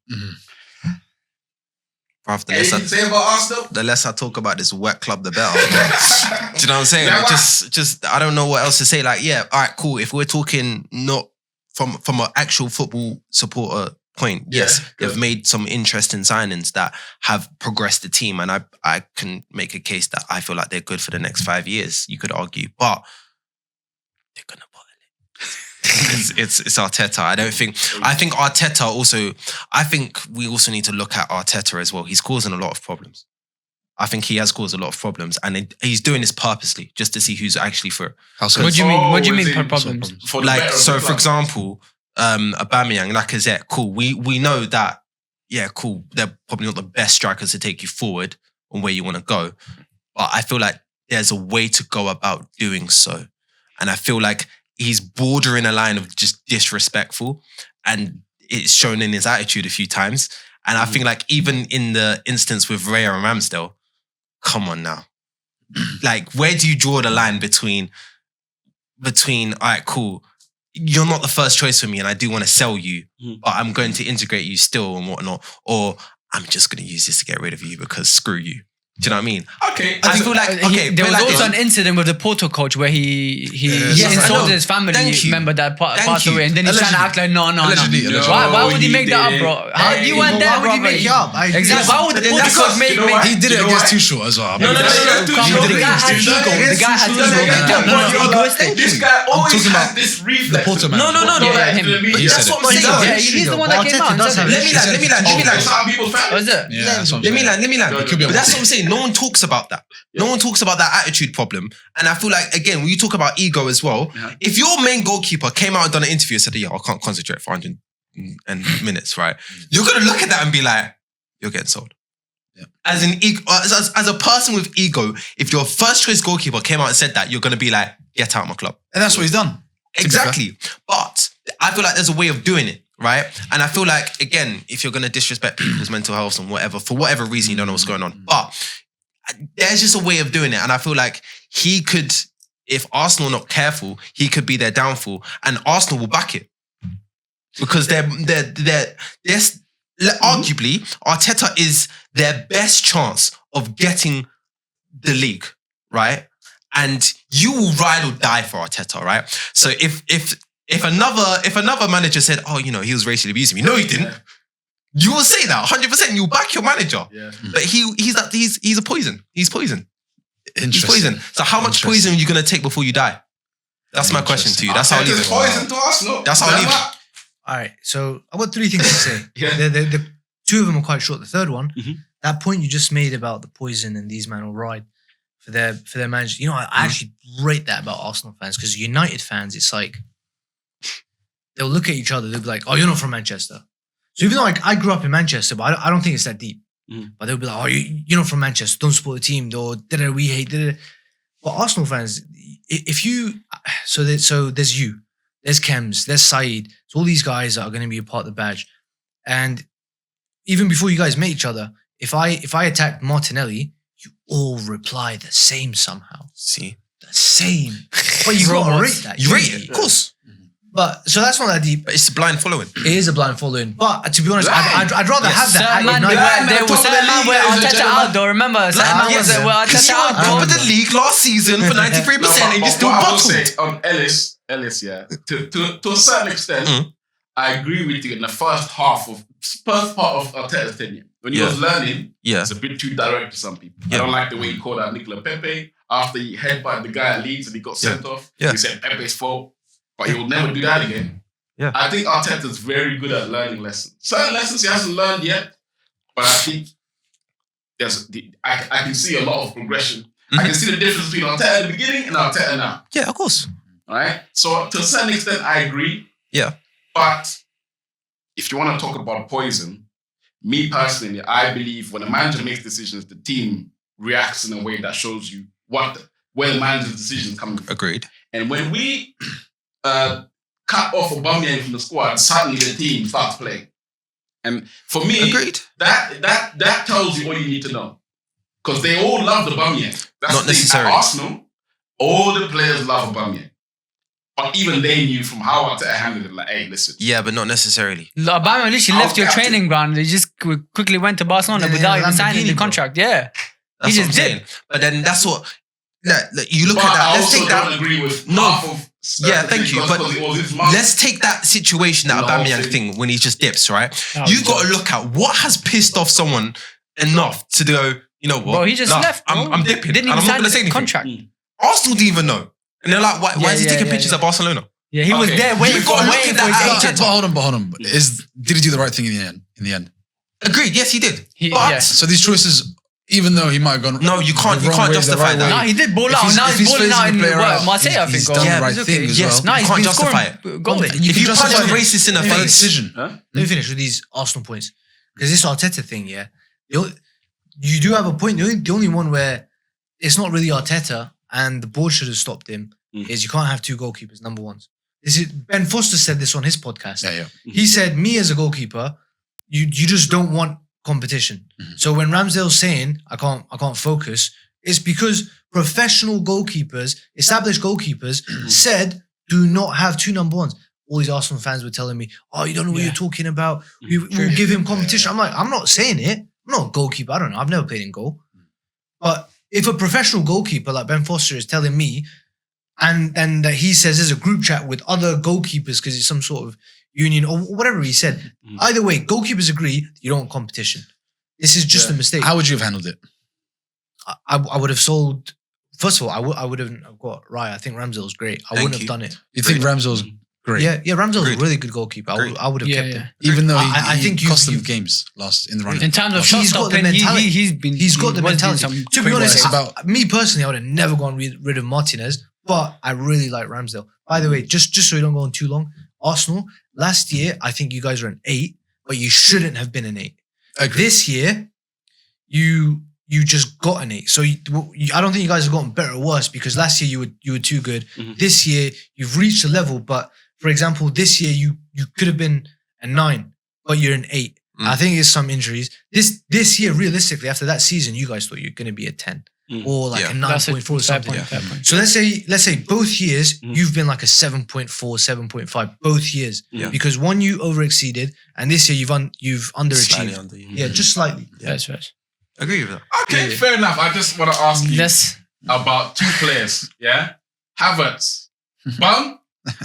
Bruv, Anything to say about Arsenal? the less I talk about this wet club, the better. Do you know what I'm saying? Yeah, Like, just I don't know what else to say. Like, yeah, all right, cool. If we're talking not from an actual football supporter point, yes, they've made some interesting signings that have progressed the team, and I can make a case that I feel like they're good for the next 5 years. You could argue, but they're gonna bottle it. it's Arteta. I think Arteta also. I think we also need to look at Arteta as well. He's causing a lot of problems. I think he has caused a lot of problems, and he's doing this purposely just to see who's actually for. How so? What do you mean? What do you mean Oh, per is it problems? For the Like, better of so the for club. example, Aubameyang, Lacazette, cool. We know that, yeah, cool. They're probably not the best strikers to take you forward on where you want to go, but I feel like there's a way to go about doing so, and I feel like he's bordering a line of just disrespectful, and it's shown in his attitude a few times. And I think like even in the instance with Raya and Ramsdale, come on now. Like, where do you draw the line between, all right, cool, you're not the first choice for me and I do want to sell you, but I'm going to integrate you still and whatnot, or I'm just going to use this to get rid of you because screw you. Do you know what I mean? Okay. I feel like, okay, There was like also this. an incident with the Porto coach where he Yes, I know. insulted his family Thank you. member that Thank passed you. away, and then he's trying to act like no. Allegedly. Why would he he make that up, didn't. bro? How Hey, you weren't Well, there, why would he bro? make it up? I agree. Exactly. Why would the But then Porto that's coach what- make? you know what? He did it You know against what? Tuchel as well. No, The guy had ego. This guy always talking has about this reflex. the Porto man. No. Yeah, him. He That's said what I'm it. saying. Yeah, he's the one that came out and said Let it. me land. Some people fans. Was it? Yeah, that's what I'm Let me saying. land. It could be a But that's mistake. what I'm saying. No one talks about that. No one talks about that attitude problem. And I feel like, again, when you talk about ego as well, if your main goalkeeper came out and done an interview and said, yeah, I can't concentrate for 100 minutes, right? You're going to look at that and be like, you're getting sold. Yeah. As a person with ego, if your first choice goalkeeper came out and said that, you're going to be like, get out of my club. And that's what he's done. Exactly. But I feel like there's a way of doing it, right? And I feel like, again, if you're going to disrespect people's mental health and whatever, for whatever reason, you don't know what's going on. But there's just a way of doing it. And I feel like he could, if Arsenal are not careful, he could be their downfall, and Arsenal will back it. Because they're arguably, Arteta is their best chance of getting the league, right? And you will ride or die for Arteta, right? So if another manager said, oh, you know, he was racially abusing me, no, he didn't. You will say that 100%. You'll back your manager. Yeah. But he's a poison. He's poison. He's Interesting. poison. So how much poison are you gonna take before you die? That's my question to you. That's how I leave It's it. poison to Arsenal. That's how I leave it. All right, so I've got 3 things to say. Yeah. The 2 of them are quite short. The third one, Mhm. that point you just made about the poison and these men will ride for their manager. You know, I actually rate that about Arsenal fans, because United fans, it's like they'll look at each other. They'll be like, "Oh, you're not from Manchester." So even though I grew up in Manchester, but I don't think it's that deep. Mhm. But they'll be like, "Oh, you're not from Manchester. Don't support the team." Or we hate. But Arsenal fans, if you so there's you. There's Kems, there's Saeed. So all these guys that are going to be a part of the badge. And even before you guys met each other, if I attacked Martinelli, you all reply the same somehow. See, The same. But you got to Robots. rate that. you rate it, of course. But so that's not that deep. But it's blind following. It is a blind following. But to be honest, I'd rather have that. Certain man, at United. there was certain man where ladies and Arteta gentlemen. out though. Remember, certain man was Yes. where Because Arteta you were out. top of bro. the league last season for 93% and you still what I will bottled. say on Ellis, yeah, to a certain extent, Mhm. I agree with you in the first part of Arteta's tenure. When he Yeah. was learning, Yeah. it's a bit too direct to some people. Yeah. I don't like the way he called out Nicola Pepe after he headbutted the guy at Leeds and he got sent off. Yeah. He said Pepe's fault, but he will never do that again. Yeah. I think Arteta's very good at learning lessons. Certain lessons he hasn't learned yet, but I think I can see a lot of progression. I can see the difference between Arteta at the beginning and Arteta now. Yeah, of course. All right. So to a certain extent, I agree. Yeah. But if you want to talk about poison, me personally, I believe when a manager makes decisions, the team reacts in a way that shows you where the manager's decisions come from. Agreed. And when we cut off Aubameyang from the squad, suddenly the team starts playing. And for me, Agreed. that tells you all you need to know. Because they all love Aubameyang. That's Not the thing. necessarily. At Arsenal, all the players love Aubameyang. But even they knew from how Arteta handled it, like, hey, listen. Yeah, but not necessarily. Aubameyang literally left your captain. training ground. He just quickly went to Barcelona Yeah, without even Lamborghini, signing the bro. contract. Yeah. That's He what I'm just did. saying. But then that's what you look But at that. I Let's also take don't that. agree with No. half of. Yeah, the thank thing you. But because it was his mum. let's take that situation, that The whole Aubameyang thing. thing, when he just dips, right? Oh, You got to look at what has pissed off someone enough to go, you know what? Bro, he just Nah, left. Bro. I'm dipping. Didn't and even I'm not sign going to say the anything. contract. Arsenal didn't even know. And they're like, why is he taking pictures at Barcelona? Yeah, he was Okay. there waiting You for gotta look waiting at for that his agent. But hold on. Did he do the right thing in the end? Agreed. Yes, he did. He- but yeah. So these choices, even though he might have gone no, you can't. the You wrong can't way, the justify right that. way. No, he did ball If out. he's- Now if he's he's balling phasing out the in player out, Marseille, I think. he's done the right it's thing as Yes, well. no, You he's can't been justify scoring goals. And you If can you punch justify a it. racist in the By face, decision. Let me finish with these Arsenal points. Because this Arteta thing, yeah, you do have a point. The only one where it's not really Arteta and the board should have stopped him is you can't have two goalkeepers, number ones. This is Ben Foster said this on his podcast. Yeah. He said, me as a goalkeeper, you just don't want competition. So when Ramsdale's saying I can't focus, it's because professional goalkeepers, established goalkeepers, said do not have two number ones. All these Arsenal fans were telling me, "Oh, you don't know what you're talking about. We'll give him competition." I'm like, I'm not saying it. I'm not a goalkeeper. I don't know. I've never played in goal. But if a professional goalkeeper like Ben Foster is telling me, and that he says there's a group chat with other goalkeepers because it's some sort of union or whatever he said. Either way, goalkeepers agree you don't want competition. This is just a mistake. How would you have handled it? I would have sold. First of all, I wouldn't have got right. I think Ramsdale's great. I wouldn't have done it. You think Ramsdale's great? Yeah, Ramsdale's a Agreed. really good goalkeeper. I would have Yeah, kept yeah. him. Even though I think he cost them you- games last in the run. In terms of He's shot got the stopping, mentality. he's Got the was doing mentality. some To be great honest, work. It's about- me personally, I would have never gone rid of Martinez, but I really like Ramsdale. By the way, just so we don't go on too long, Arsenal last year, I think you guys were an 8, but you shouldn't have been an 8. Agreed. This year, you just got an 8. So I don't think you guys have gotten better or worse because last year you were too good. This year you've reached a level, but for example, this year you could have been a 9, but you're an 8. I think it's some injuries. This year, realistically, after that season, you guys thought you're going to be a 10 or like Yeah. a That's 9.4 or fair something. point, fair point. So let's say both years you've been like a 7.4, 7.5 both years because one you over exceeded and this year you've underachieved. Slightly under, Yeah, just slightly. Yes. Agree with that. Okay, fair enough. I just want to ask you Let's about two players. Yeah, Havertz, bum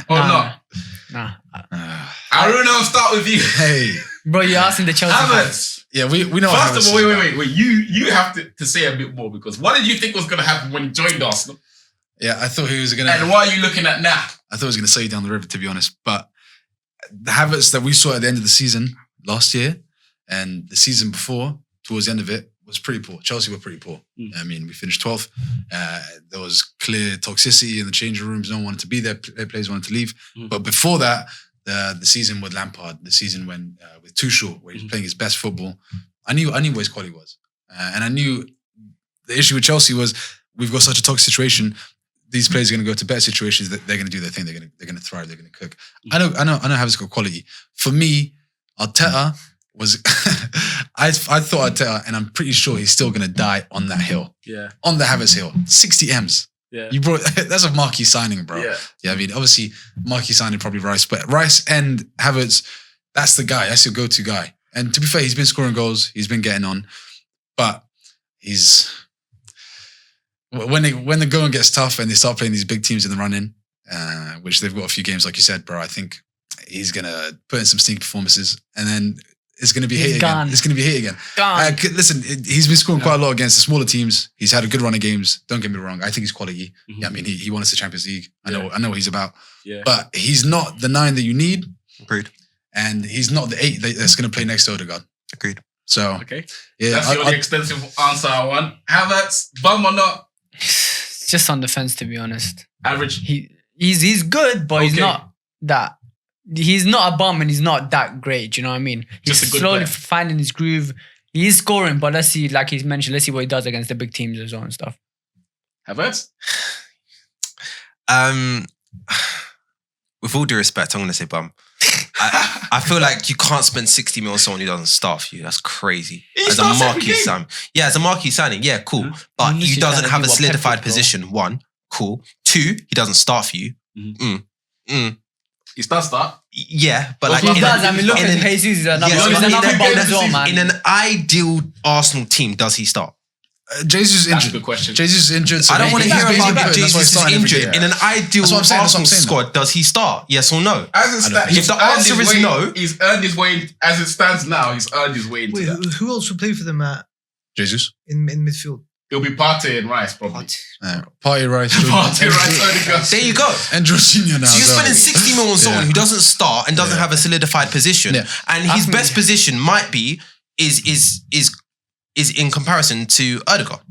or not? nah. Aruna, I'll start with you. Hey, Bro, you're asking the Chelsea fans. Havertz. yeah, we know. what First Havertz of all, is about. wait. You have to say a bit more because what did you think was going to happen when he joined Arsenal, Yeah, I thought he was gonna. and what are you looking at now? I thought he was gonna sail you down the river, to be honest. But the Havertz that we saw at the end of the season last year and the season before, towards the end of it, was pretty poor. Chelsea were pretty poor. I mean, we finished 12th. There was clear toxicity in the changing rooms. No one wanted to be there. Players wanted to leave. But before that, the season with Lampard, the season when with Tuchel, where he was playing his best football, I knew what his quality was, and I knew the issue with Chelsea was we've got such a toxic situation. These players are going to go to better situations. That they're going to do their thing. They're going to thrive. They're going to cook. I know. Havertz got quality. For me, Arteta was. I thought Arteta, and I'm pretty sure he's still going to die on that hill. Yeah, On the Havertz hill, 60 M's. yeah, You brought that's a marquee signing, bro. yeah. I mean, obviously, marquee signing probably Rice, but Rice and Havertz, that's the guy. That's your go-to guy. And to be fair, he's been scoring goals. He's been getting on, but he's when the going gets tough and they start playing these big teams in the run-in, which they've got a few games, like you said, bro. I think he's gonna put in some sneaky performances, and then it's gonna be He's hate gone. again. It's gonna be hate again. Gone. Listen, he's been scoring quite a lot against the smaller teams. He's had a good run of games. Don't get me wrong. I think he's quality. Yeah, I mean, he won us the Champions League. I know what he's about. Yeah. But he's not the 9 that you need, Agreed. and he's not the 8 that's going to play next to Odegaard. Agreed. So Okay, yeah, that's the only extensive answer I want. Havertz, bum or not? Just on the fence, to be honest. Average. He's good, but he's Okay. not that. He's not a bum and he's not that great. Do you know what I mean? He's Just a good slowly player. finding his groove. He's scoring, but let's see, like he's mentioned, let's see what he does against the big teams as well and stuff. Havertz. With all due respect, I'm going to say bum. I feel like you can't spend 60 mil on someone who doesn't start for you. That's crazy. He As a starts every marquee game. signing. Yeah, as a marquee signing. Yeah, cool. But Unless he you're doesn't trying to have do a what Pep solidified did, bro. position. 1, cool. 2, he doesn't start for you. He starts start. Yeah, but Well, like he does. I mean, look in at an- Jesus. He's another, Yes, he's but in another an- bum in as well, an- man. in an ideal Arsenal team, does he start? Jesus is That's a injured. good question. Jesus is injured. So I don't want to he's hear gonna be about put in, that's why he's Jesus is starting every injured. game. In an ideal That's what I'm saying, that's what I'm Arsenal saying. squad, does he start? Yes or no? As it stands, If the answer is no- he's earned his way. As it stands now, he's earned his way into Wait, that. who else would play for them Jesus. in midfield? It'll be Partey and Rice probably. Party Rice. Partey, Rice, Odegaard. There you go. And Jorginho now. So you're as well. spending 60 mil on someone Yeah. who doesn't start and doesn't have a solidified position, Yeah. and his best position might be is in comparison to Odegaard.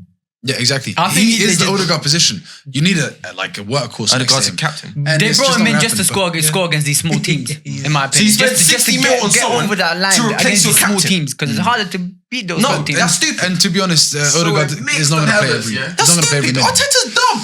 Yeah, exactly. I think He is they the did- Odegaard position. You need a workhorse next Odegaard's to a him. captain. And They it's brought him not in gonna just to happen, score against these small teams, in my So you opinion. spent Just 60 to mil on get someone over that line to replace against your these small captain. teams because it's harder to beat those No, small teams. that's stupid. And to be honest, So Odegaard it makes is not them going to play helpless, every. yeah? He's That's not going to play every stupid. minute. Arteta's dumb.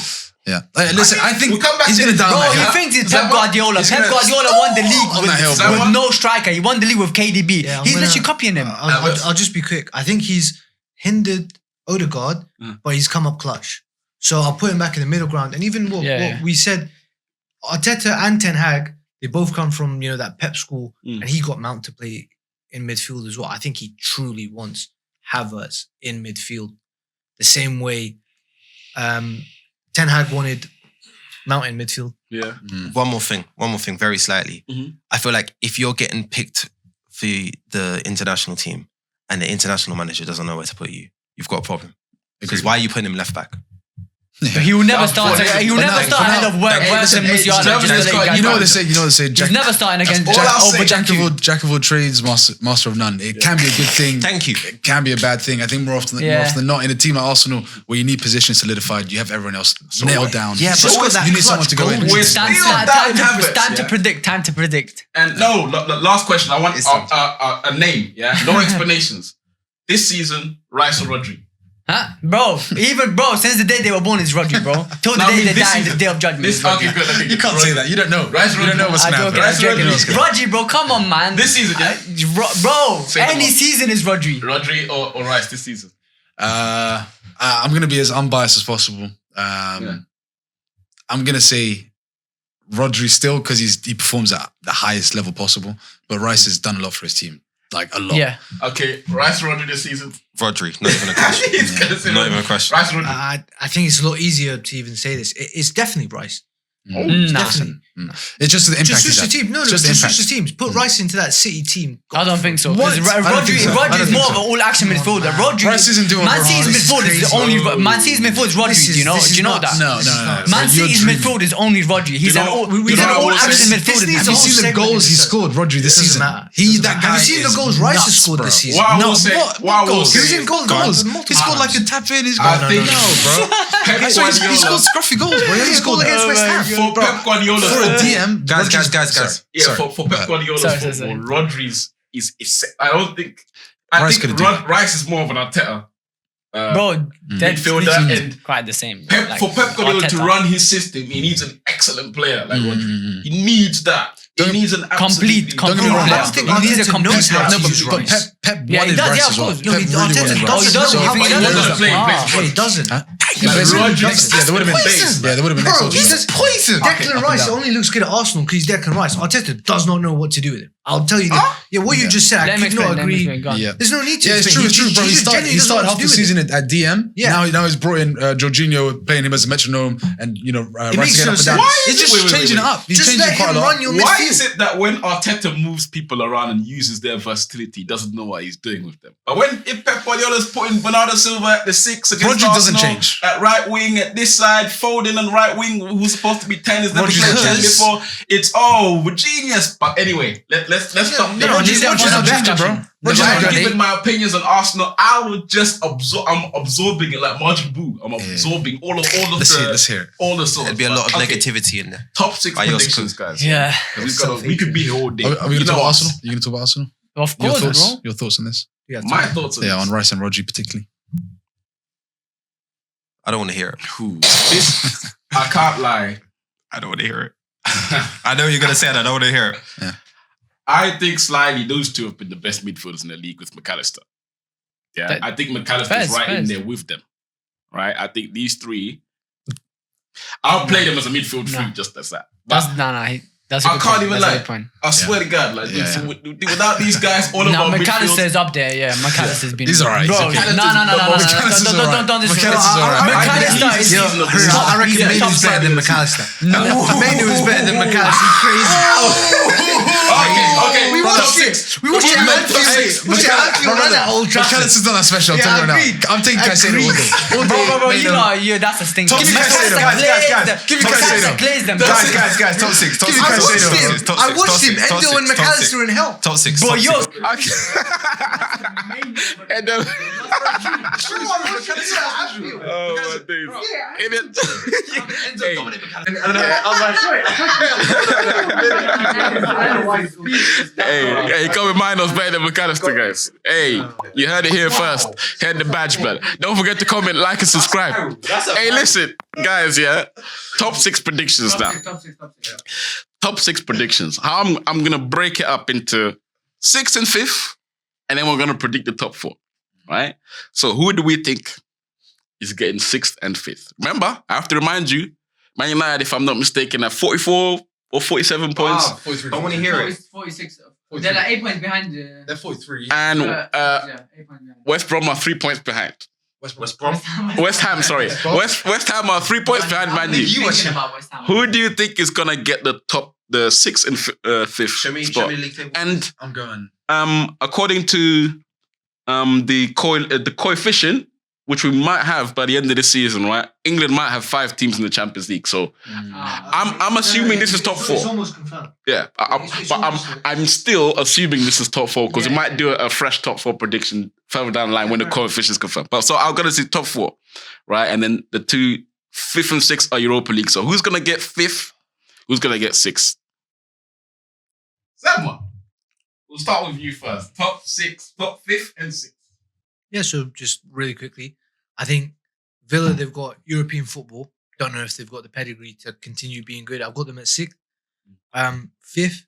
Yeah. Listen, I think we'll come back he's to going to this. down Bro, that He hill. thinks it's Is that Pep what- Guardiola. he's Pep gonna Guardiola won the league on that hill, with, bro. with no striker. He won the league with KDB. Yeah, I'm He's gonna- literally copying him. I'll just be quick. I think he's hindered Odegaard, but he's come up clutch. So I'll put him back in the middle ground. And even what we said, Arteta and Ten Hag, they both come from that Pep school, and he got Mount to play in midfield as well. I think he truly wants Havertz in midfield, the same way Ten Hag wanted Mount in midfield. Yeah. One more thing, very slightly. I feel like if you're getting picked for the international team and the international manager doesn't know where to put you, you've got a problem. Because why are you putting him left back? He will never start. He will never start ahead of worse than Musiala. You know what they say. He's never starting against Jack of all trades, master of none. It can be a good thing. Thank you. It can be a bad thing. I think more often than not, in a team like Arsenal, where you need position solidified, you have everyone else nailed down. Yeah, but you need someone to go in. Time to predict. And no, last question. I want a name. Yeah, no explanations. This season, Rice or Rodri? Huh? Bro, since the day they were born is Rodri, bro. Till the day they die, the day of judgment. You can't say that. You don't know. Rice, You don't know what's going to happen. Rodri, bro, come on, man. This season, yeah? Bro, Say any them all. season is Rodri. Rodri or Rice this season? I'm going to be as unbiased as possible. I'm going to say Rodri still because he performs at the highest level possible. But Rice has done a lot for his team. Like a lot. Yeah. Okay, Rice or Rodri this season? Rodri, not even a question. He's gonna say Not Rodri. even a question. Rice or Rodri? I think it's a lot easier to even say this. It's definitely Rice. Nah. Definitely. It's just the impact. Just switch the team. No, just just the switch the teams. Put Rice into that City team. I don't think so. What? Because I don't think so. I Rodri don't is think more so. of an all-action midfielder. Rodri, Rice isn't doing Man what City's Rodri is. midfield is crazy. only Man City's midfield is Rodri. This is- Do you know? this is Do you know nuts. that? No. Man You're City's dreaming. midfield is only Rodri. He's You an know- all- you he's know an what I will all-action say? midfielder. This Have you whole seen the segment goals he is- scored, Rodri, this Doesn't season? matter. That guy Have you seen the is goals Rice has nuts, scored bro. this season? What I No, will say, what? what I will Goals. say, He was in goals. He scored like a tap in. He's I gone. think- No, bro. Pep He scored Guardiola. scruffy goals, bro. He He scored scored against West Ham. For Pep Guardiola, for a DM. Guys. yeah, Sorry. for Pep Guardiola's Sorry, football, sorry. Rodri's is I don't think. I Rice think could've done Rice is more of an Arteta Bro, that's midfielder, literally and quite the same. Pep, for Pep Guardiola to Arteta. run his system, he needs an excellent player like Rodri. He needs that. He needs an Complete Don't get me wrong, player. I don't think He needs a Arteta complete knows how player. to No, use but Rice. Pep Yeah, he wanted does, Rice yeah, of as well. course. No, Pep he really wanted doesn't. Rice. Oh, he doesn't. So- You think he He doesn't? wasn't playing Ah. base. Yeah, he doesn't. Yeah, Rodri- there would have been Poison. there would have been next Bro, option. he's just poison. Declan Rice only looks good at Arsenal because he's Declan Rice. Arteta does not know what to do with him. I'll tell you that. Yeah, what you just said, I Let me could not explain. Let me agree. explain. Go on. Yeah. There's no need to. Yeah, it's explain. true, bro. He just started genuinely doesn't know half what the to do with season at DM. Yeah. Now he's brought in Jorginho, playing him as a metronome, and makes Rice no again up and down. sense. Why is It's it- just wait, changing it up. He's Just changing let quite a him lot. run your Why midfield. is it that when Arteta moves people around and uses their versatility, he doesn't know what he's doing with them? But if Pep Guardiola's putting Bernardo Silva at the 6 against Rodri doesn't Arsenal, change. at right wing at this side, Foden and right wing, who's supposed to be 10 has never Rodri played 10 doesn't. before. It's we're genius. But anyway, let's stop. no, Rodri's Rodri's not not changing, bro. discussion. Rodri's If not I'm gonna- giving my opinions on Arsenal, I would just I'm absorbing it like Margin Boo. I'm absorbing all of Let's hear it. all the sorts. There'd be a lot of Okay, negativity in there. Top 6 By your predictions, guys. Yeah, We could be here all day. Are we going You to know talk about us. Arsenal? You going to talk about Arsenal? of Your course, thoughts? bro. Your thoughts on this? My thoughts on Yeah, this. on Rice and Rodri particularly. I don't want to hear it. This, I can't lie. I don't want to hear it. I know you're going to say that. I don't want to hear it. I think slyly those two have been the best midfielders in the league with McAllister. Yeah, That- I think McAllister's Fez, right in Fez. there with them. Right? I think these three, I'll play them as a midfield three just as that. But That's nah. That's a I good can't point. even That's a lie. good point. I swear to God, like Yeah. without these guys, all of No, our McAllister's up there. Yeah, McAllister's been. He's alright, Bro, he's okay. no. McAllister's alright. Don't disrespect. McAllister's alright. McAllister is. Yo, I reckon He's Mainoo's top better than side. McAllister. No. Mainoo is better than McAllister. Crazy. Okay, We top watched it. six. We watched it at Anfield. We watched it at Anfield and at Old Trafford. McAllister's not that special. I'm Yeah, telling you agreed. right now. I'm taking Caicedo all day. Bro, you Mainoo. know, yeah, that's a stinker. Give me Caicedo. Give me Caicedo. Glaze them. Guys, top six. Give me I Caicedo. watched him. I watched him. Endo and McAllister in hell. Top six. Bro, top yo. six. And then, True, I watched him at Anfield. oh my days. Yeah. And then- Hey, come remind us better than McAllister, guys. Hey, you heard it here first. Heard the badge bell. Don't forget to comment, like, and subscribe. Hey, listen, guys, yeah. Top 6 predictions now. Top 6 predictions. How I'm gonna break it up into 6th and 5th, and then we're gonna predict the top 4. Right? So who do we think is getting 6th and 5th? Remember, I have to remind you, Man United, if I'm not mistaken, at 44 or 47 points. I want to hear it. 46. They're like 8 points behind the. They're 43. And 8 points behind. West Brom are 3 points behind. West Brom. West Ham, sorry. West Ham are 3 points behind Man U. Thinking about West Ham. Who do you think is gonna get the 6th and 5th Show me spot? the league table. And I'm going. according to the coefficient, which we might have by the end of the season, right? England might have 5 teams in the Champions League. So I'm assuming this is top 4. It's almost confirmed. Yeah, I'm still assuming this is top 4 because we might do a fresh top 4 prediction further down the line when the coefficients confirm. But so I'm gonna say top 4, right? And then the 2, 5th and 6th are Europa League. So who's gonna get 5th? Who's gonna get 6th? Zama, we'll start with you first. Top 6, top 5th and 6th. Yeah, so just really quickly, I think Villa, they've got European football. Don't know if they've got the pedigree to continue being good. I've got them at 6th. 5th,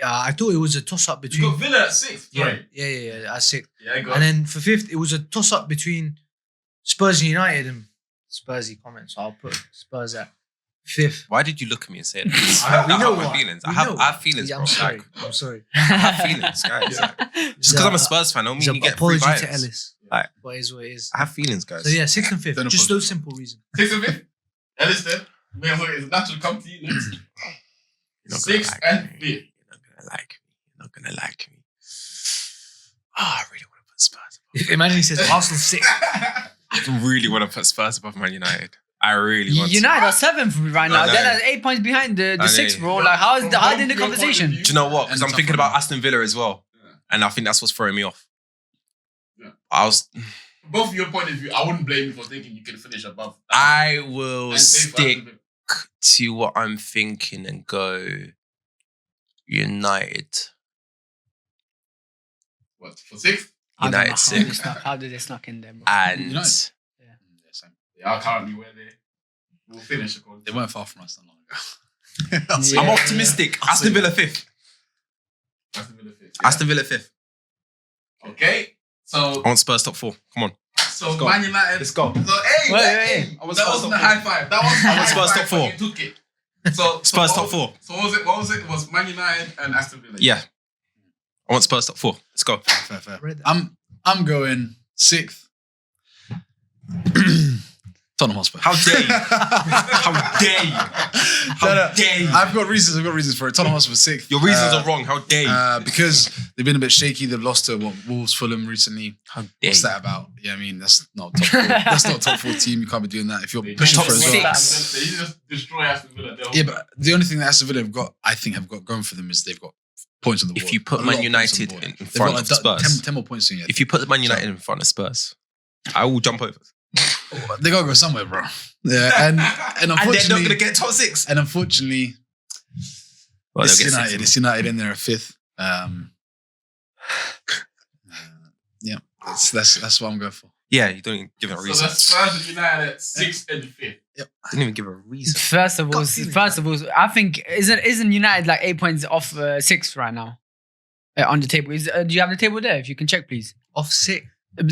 I thought it was a toss-up You between... got Villa at 6th, right? Yeah, at 6th. Yeah, go And then for 5th, it was a toss-up between Spurs and United and Spursy comments. So I'll put Spurs at 5th. Why did you look at me and say that? We know my what. feelings. We I know have what. feelings, Yeah, bro. I'm sorry. Like, I'm sorry. I have feelings, guys. Like, just because I'm a Spurs fan, don't mean you get free apology to vibes. Ellis. Like, What is what it is. I have feelings, guys. So yeah, 6th and 5th. Don't Just apologize. those simple reasons. 6th and 5th? Ellis then? It's natural to come to you next. You're not gonna 6th like and me. 5th. You're not gonna like me. You're not gonna like me. Oh, I really want to put Spurs above. Imagine he says Arsenal 6th. I really want to put Spurs above Man United. I really want United are 7th right now. I know. They're 8 points behind the I 6th, know. bro. Like, how in the From your conversation? point of to. Do you know what? Because And I'm the thinking top about Aston Villa as well. Yeah. And I think that's what's throwing me off. Yeah. I was. Both of your point of view, I wouldn't blame you for thinking you can finish above. I will And say for stick Aston Villa. to what I'm thinking and go United. What, for 6th? I don't know United how did they snuck in there, bro? And United. Yeah, same. They are currently where they will finish. According They to weren't far from us that long ago. Yeah. I'm optimistic. Aston Villa 5th. Aston Villa 5th. Yeah. Aston Villa 5th. Okay, so I want Spurs top 4. Come on. so Man United. Let's go. So hey, Wait, hey, wait. I want that Spurs wasn't a top high five. That wasn't a I want high Spurs five, top 4. but you took it. So Spurs what top was- 4. So what was it? What was it? It was Man United and Aston Villa. Yeah. I want Spurs top 4. Let's go. Fair. Read that. I'm going 6th. Tottenham Hotspur. How dare you? How dare you? How dare you? I've got reasons for it. Tottenham Hotspur 6th. Your reasons are wrong. How dare you? Because they've been a bit shaky. They've lost to Wolves, Fulham recently. How dare What's you? that about? Yeah, I mean that's not top 4. That's not a top 4 team. You can't be doing that if you're They pushing top for it as well. 6. They just destroy Aston Villa. Yeah, but the only thing that Aston Villa have got going for them is they've got points on the board. If you put A lot Man of points on the United board. in They've front got of like Spurs, 10 more points in it. if you put the Man United in front of Spurs, I will jump over. They gotta go somewhere, bro. Yeah, and And they're not unfortunately, going to get top 6. and unfortunately, Well, it's they'll get United. 6. It's United in there at 5th. Yeah, that's what I'm going for. Yeah, you don't even give it a So reason. that's Spurs and United at 6th and 5th. Didn't even give a reason. First of all, I think isn't United like 8 points off 6th right now on the table? Do you have the table there? If you can check, please. Off 6th.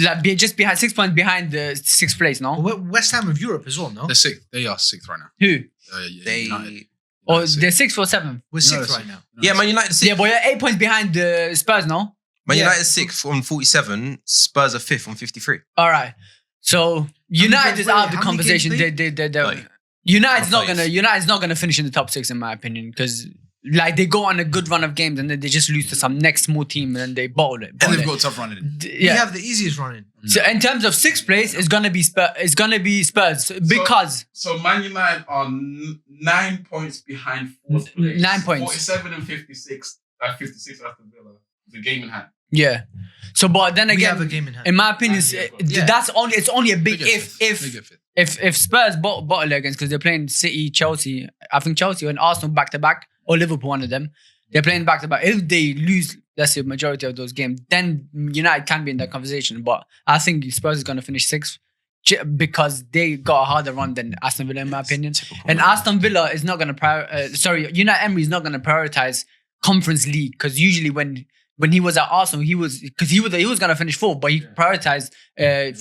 Like just behind 6 points behind the 6th place. No, Well, West Ham of Europe as well, no? They're 6th. They are 6th right now. who? United. Or they're 6th or 7th. We're United 6th right now. Yeah, Man United 6th. Yeah, but you're 8 points behind the Spurs now. Man Yeah. United 6th on 47. Spurs are 5th on 53. All right. So United is out of the how many games conversation. played? Like, United's not Like- gonna finish in the top 6 in my opinion, because like they go on a good run of games and then they just lose to some next small team and then they bottle it. And they've got a tough run in. We Yeah. have the easiest running. So in terms of 6th place, it's gonna be Spurs because So Man United are 9 points behind 4th place. 9 points. 47 and 56. 56 after Villa. The game in hand. yeah. So but then We have a again, game in hand. in my opinion, Yeah. it's only a big They get if fifth. They get fifth. if Spurs bottle against, because they're playing City, Chelsea, I think Chelsea and Arsenal back to back, or Liverpool, one of them. They're playing back to back. If they lose, let's say, a majority of those games, then United can be in that conversation. But I think Spurs is going to finish 6th because they got a harder run than Aston Villa, in my opinion. And Aston Villa is not going to Unai Emery is not going to prioritize Conference League, because usually when he was at Arsenal, he was going to finish 4th, but he prioritized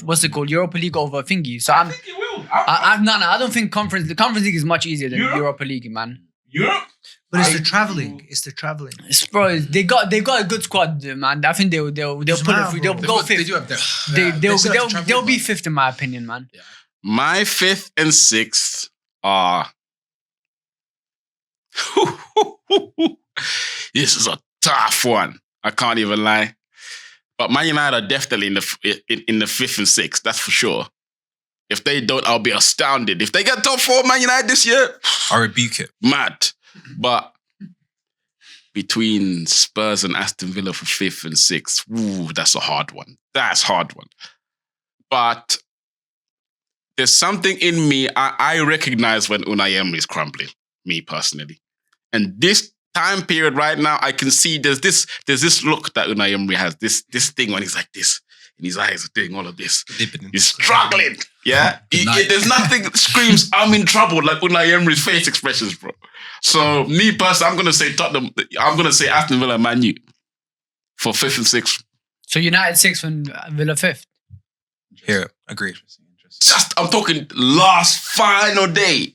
what's it called, Europa League over thingy. So I think he will. I don't think the Conference League is much easier than Europe? Europa League, man. Europe? But it's I- the traveling. It's the traveling. Bro, they got a good squad, man. I think they'll pull it through. They'll go They 5th. do have depth. They'll be 5th in my opinion, man. My 5th and 6th are. This is a tough one. I can't even lie. But Man United are definitely in the 5th and 6th. That's for sure. If they don't, I'll be astounded. If they get top 4 Man United this year, I rebuke it. mad. But between Spurs and Aston Villa for 5th and 6th, ooh, that's a hard one. That's a hard one. But there's something in me, I recognize when Unai Emery is crumbling, me personally. And this time period right now, I can see there's this look that Unai Emery has, this thing when he's like this, and his eyes are doing all of this. He's struggling. Yeah? There's nothing that screams, I'm in trouble, like Unai Emery's face expressions, bro. So, me personally, I'm going to say Tottenham, I'm going to say Aston Villa and Man U for 5th and 6th. So United 6th and Villa 5th. Here, agree. Just, I'm talking last final day.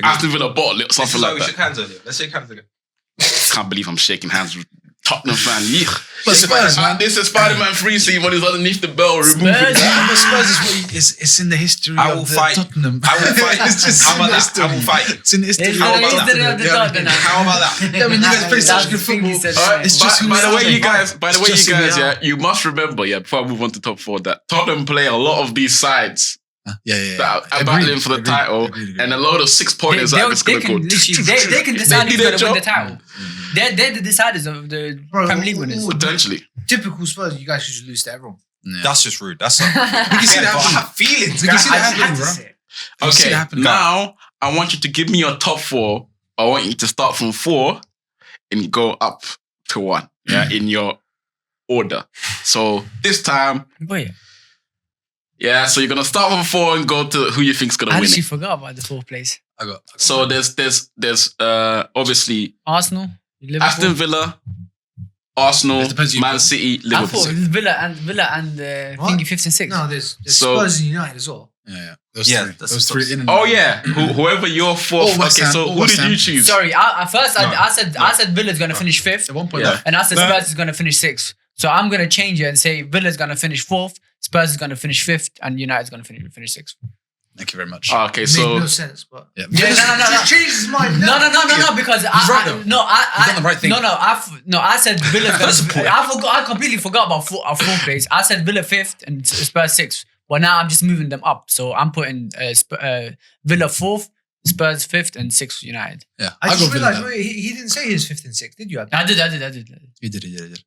Aston Villa bottle it, something like We that. shook hands earlier. Let's shake hands again. Can't believe I'm shaking hands with Tottenham fan. But Spurs, man. This is Spider-Man 3 scene when he's underneath the bell removing Spurs, that. But Spurs is what it's in the history I will of the fight. Tottenham. I will fight. It's just How in about the that? history. I will fight. It's in the history. How about that? How about that? Yeah, I mean, you guys play such good football. Alright, It's just by the who way, we you are. guys, It's just who we are. you must remember, before I move on to top 4, that Tottenham play a lot of these sides Yeah. that are battling for the title, and a load of 6-pointers that are just going to go. They can decide They who's do going their to win the job. title. They're the deciders of the Bro, Premier League winners. Potentially. Typical Spurs, you guys should just lose to everyone. That's just rude. That's not. You can see that I happening. have feelings. You can guys. see that I happening, had to bro. say it. You see Okay, it happen. now I want you to give me your top 4. I want you to start from 4 and go up to 1. Yeah, in your order. So this time, Wait, yeah, so you're gonna start from 4 and go to who you think's gonna I win actually it. forgot about the 4th place. I got So there's obviously Arsenal, Liverpool. Aston Villa, Arsenal, It depends who you Man put. City, I thought Liverpool. Villa and What? thingy 5th and 6th. No, there's So- Spurs and United as well. Yeah. Those Yeah, three. that's Those what's- three in and Oh out. yeah, whoever your 4th. Or West Okay, Ham, so or who West did Ham. you choose? Sorry, I No. said Villa's going to finish 5th, At one point, Yeah. and I said No. Spurs is going to finish 6th. So I'm going to change it and say Villa's going to finish 4th, Spurs is going to finish 5th, and United's going to finish 6th. thank you very much. Okay, It so made no sense, but Yeah. Yeah, no. Just change his mind. No, because He's right, though. I done the right thing. I said Villa's going to. I completely forgot about our 4th place. I said Villa 5th and Spurs 6th. Well, now I'm just moving them up. So I'm putting Villa 4th, Spurs 5th, and 6th United. Yeah. I I'll just go Villa realized now. he didn't say his 5th and 6th, did you? I did. You did.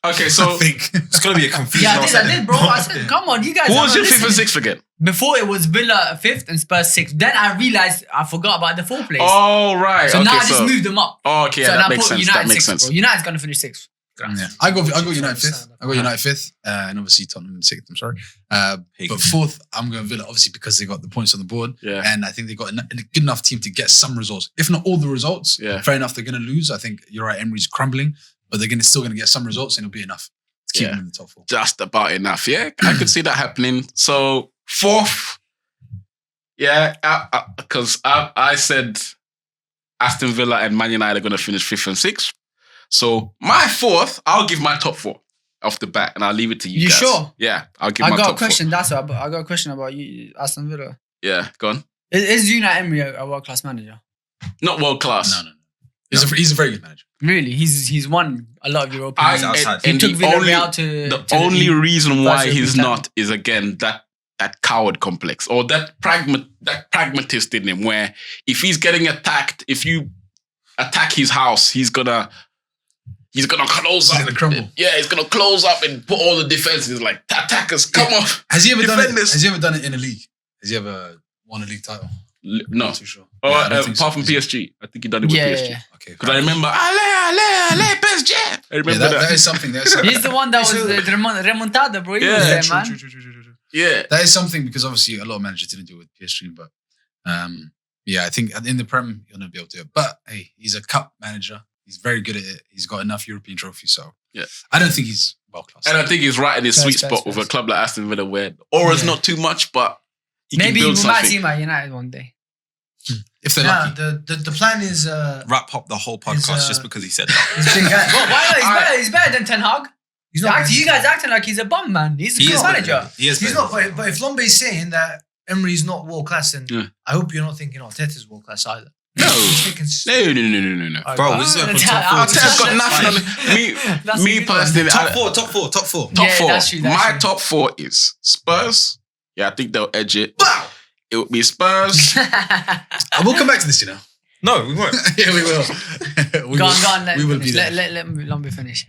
okay, I so think. It's gonna be a confusion. Yeah, I did, bro. I said, come on, you guys. who are was not your 5th and listening. 6th again? Before it was Villa 5th and Spurs 6th. Then I realized I forgot about the 4th place. Oh right. so okay, now I just moved them up. Oh, okay, so yeah, now that makes put sense. United That makes 6th, sense. bro. United's going to finish 6th. Yeah. I go United 5th. I go United 5th. And obviously Tottenham 6th, I'm sorry. But 4th, I'm going Villa, obviously, because they got the points on the board. Yeah. And I think they got a good enough team to get some results. If not all the results, Yeah. fair enough, they're going to lose. I think you're right, Emery's crumbling, but they're still going to get some results and it'll be enough to keep Yeah. them in the top 4. Just about enough. Yeah, I could see that happening. So 4th, yeah, because I said Aston Villa and Man United are going to finish 5th and 6th. So my 4th, I'll give my top 4 off the bat, and I'll leave it to you. You guys. sure? Yeah, I'll give I my got top a question. That's what I got a question about you, Aston Villa. 4. Yeah, go on. Is Unai Emery a world class manager? Not world class. No. He's a very good manager. Really, he's won a lot of European. outside. He took the Villarreal to the to only the reason why first he's European not is again that coward complex or that pragmatist in him, where if he's getting attacked, if you attack his house, he's gonna close up. He's gonna crumble. Yeah, he's gonna close up and put all the defenses like attackers. Come on. Has he ever done it? Defenders. Has he ever done it in a league? Has he ever won a league title? No. Not too sure. I don't think Apart so. from PSG, I think he done it with PSG. Yeah. Okay. Because I remember, allez, PSG. I remember Yeah, that. that is something. That is something. He's the one that was the remontada, bro. He was there, man. True. Yeah. That is something because obviously a lot of managers didn't do it with PSG, but yeah, I think in the Prem he'll never be able to do it. But hey, he's a cup manager. He's very good at it. He's got enough European trophies, so Yeah. I don't think he's world class. And I think he's right in his sweet spot with a club like Aston Villa where aura's not too much, but he Maybe can we build might something. see him at United one day. If they're Nah, lucky. the plan is Wrap up the whole podcast just because he said that. is big guy. Well, why not? He's better than Ten Hag. He's not. You guys acting like he's a bum, man. He's a He good is manager. He is He's better. not. But if Lombe's saying that Emery's not world class, then Yeah. I hope you're not thinking Arteta's world class either. No. He's thinking- No. Alright, Bro, but- we just went from Arteta- top 4 to Arteta's got That's nothing on That's me a good personally. top 4, top 4, top 4. Top Yeah, 4. that's true, that's My true. top 4 is Spurs. Yeah, I think they'll edge it. It would be Spurs. We'll come back to this, you know. No, we won't. Yeah, we will. Go on. We will be there. Let Lombe finish.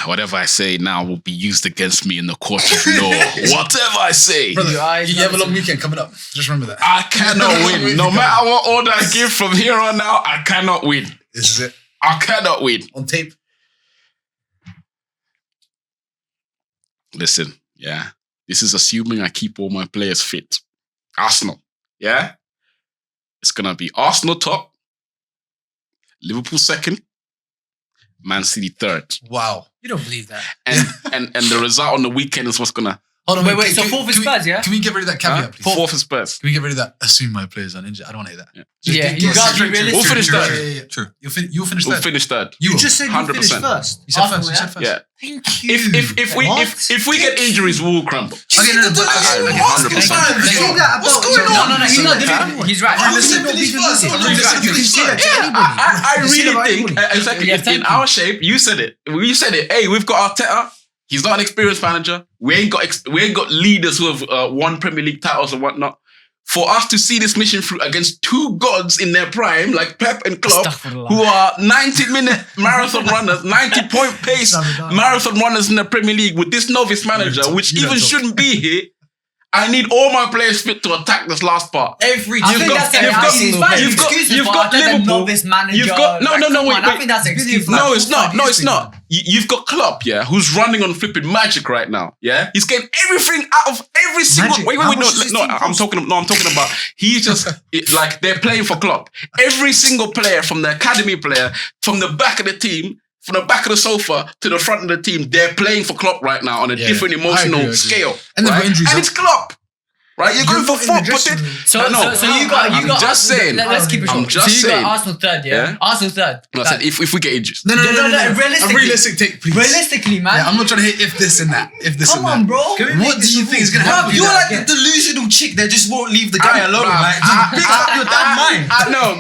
Whatever I say now will be used against me in the court of law. Whatever I say. Brother, Your eyes you have a never long weekend coming up. Just remember that. I cannot win. No matter what order I give from here on out, I cannot win. This is it. I cannot win. On tape. Listen, yeah. This is assuming I keep all my players fit. Arsenal, yeah? It's going to be Arsenal top, Liverpool second, Man City third. Wow. You don't believe that. And the result on the weekend is what's going to... Hold on, Wait, so fourth is Spurs, yeah? Can we get rid of that caveat, please? Fourth is Spurs. Can we get rid of that? Assume my players are injured. I don't want to hear that. Yeah. Just Yeah, get- you get gotta be straight to it. realistic. We'll finish third. Yeah. True. You'll finish We'll third. finish third. You You will. just said you 100%. finished first. You said Arsenal, first. You said first. Yeah. Thank you. If we get injuries, we'll crumble. Okay, no, but Okay, 100%. What's going on? No, he's not different. He's right. I'm listening to these first. You can say that to Yeah, anybody. I You say that really about think anybody. exactly Yeah, thank in you. our shape. You said it. Hey, we've got Arteta. He's not an experienced manager. We ain't got leaders who have won Premier League titles and whatnot. For us to see this mission through against two gods in their prime, like Pep and Klopp, Astaghfirullah. who are 90-minute marathon runners, 90-point pace marathon runners in the Premier League with this novice manager, which You don't even talk. shouldn't be here. I need all my players fit to attack this last part. Every You've think got- that's you've got- it's fine. you've got- Excuses you've for got Arteta, Liverpool. novice manager. You've got no, Like, wait. come on, I think that's It's been excuse. here for No, like it's 4-5 not. No, years it's ago. not. You've got Klopp, yeah, who's running on flipping magic right now. Yeah, he's getting everything out of every single. Magic? Wait, How much does this no. team I'm cost? talking about. He's just like they're playing for Klopp. Every single player, from the academy player, from the back of the team, from the back of the sofa to the front of the team, they're playing for Klopp right now on a Yeah, different I emotional agree. scale. And they've got right? injuries, And huh? it's Klopp. Right, you're going for not in four. the dressing room. So I know. you got I'm just Arsenal, saying. Let's keep it I'm short. just So you saying. got Arsenal third, yeah? Yeah. Arsenal third. I said if we get injuries. No. Realistically. A realistic take, please. Realistically, man. Yeah, I'm not trying to hit if this and that. If this Come and that. on, bro. What do you think is going to happen? You're like the delusional chick that just won't leave the guy alone. Bruh, Like, just pick up your damn mind. I know.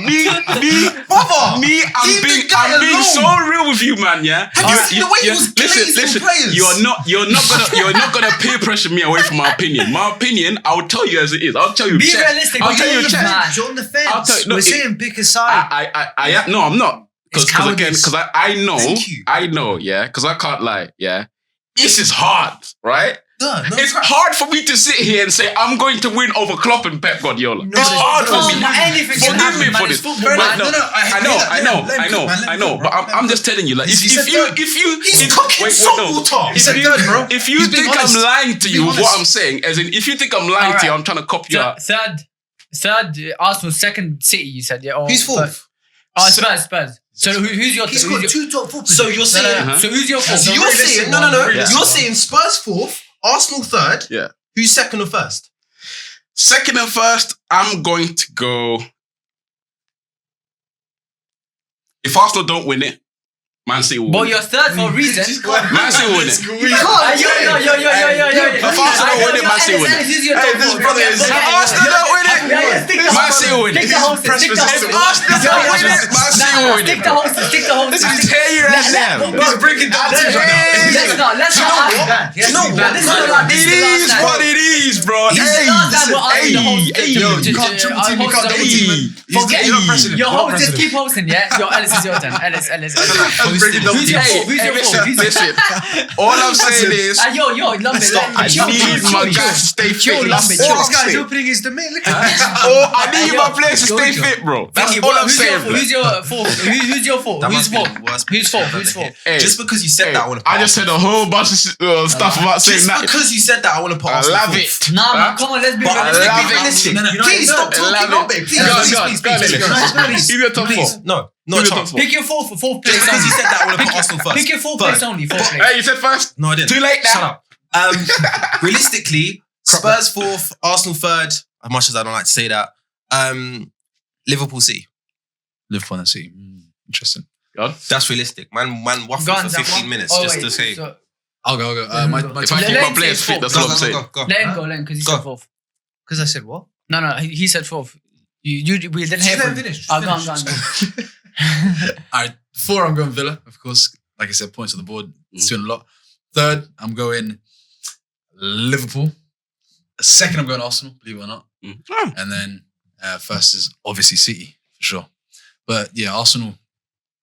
Brother, I'm leave the being guy so alone. real with you, man. Yeah. Have you seen the way he was glazing players? You're not gonna peer pressure me away from my opinion. My opinion, I'll tell you as it is. I'll tell you. Be check. realistic. I'll tell you. Be Check. man. You're on the I'll tell fence. you- no, We're it- saying pick a side. No, I'm not. It's Because again, cowardice. because I Thank know, yeah. Because I can't lie, yeah. This is hard, right? No, It's hard for me to sit here and say I'm going to win over Klopp and Pep Guardiola. It's hard for me. Anything can Forgive happen, me man. for It's this. football, But man. I know. But I'm just telling you, like, if He's cooking salt water. He said third, bro. if you He's being think honest. I'm lying to He's you being with what honest. I'm saying, as in, if you think I'm lying to you, I'm trying to copy you out. Third, Arsenal, second, City, you said, yeah? Or Who's fourth? Oh, Spurs. So who's your... He's who's got your- two top 4 So you're saying, Uh-huh. So who's your fourth? so you're realistic saying, one, no. realistic You're saying Spurs fourth, Arsenal third. Yeah. Who's second or first? Second and first, I'm going to go If Arsenal don't win it, Man City will But win it. you're third for a reason. Man City will win it. Yo. If Arsenal don't win it, Man City will win it. this brother is- If Arsenal don't win it, Man City will win it. Stick the hostess. Stick the hostess. If Arsenal don't win it, Man City will win Stick it. the hostess. Stick the hostess. This is tear you right now. He's breaking down teams right now. Let's not. You know what? This is the last. It is what it is, bro. This is the last time we're asking the host you can't triple team, you can't double team. Forget You're not president. your You're not host, just president. keep hosting, yeah? Yo, Ellis, is your turn. Ellis. breaking down Who's your teams. fourth? Who's your fourth? Listen, all I'm saying is, Yo, Lumbit, I need my guys to stay fit. That's Lumbit, all chill. I'm This guy's saying. opening his domain. Look at this. I need my players to stay fit, bro. That's all I'm saying, bro. Who's your fourth? Who's your fourth? That Who's must be fourth? the worst Who's picture fourth? I've Who's ever fourth? heard. Just because you said that, I want to. I just said a whole bunch of stuff about saying Just that. because you said that, I want to put. I Arsenal love fourth. it. Nah, man, come on, let's be But I realistic. love it. realistic. No, no, no. Please stop I love talking, it. Please, please, Go on, please, go on, please, go on, please, Ellis. please. Give me a top Please. four. No, not Who's top your four. Pick your fourth place Just because you only. said that, I want to put Arsenal first. Pick your fourth place only. Fourth place. Hey, you said first? No, I didn't. Too late now. Shut up. Realistically, Spurs fourth, Arsenal third. As much as I don't like to say that, Liverpool City. Liverpool and City. Interesting. That's realistic. Man waffled Go on, for Zach, 15 one. minutes Oh, just wait, to say. so- I'll go. My If I Let keep him my say players fit, fourth. that's what I'm saying. Go. Let him go, because he Go. said fourth. Because I said what? No, he said fourth. We didn't hear Just let from him him. finish. Oh, go on. All right, 4, I'm going Villa, of course. Like I said, points on the board. It's doing a lot. 3rd, I'm going Liverpool. 2nd, I'm going Arsenal, believe it or not. And then 1st is obviously City, for sure. But yeah, Arsenal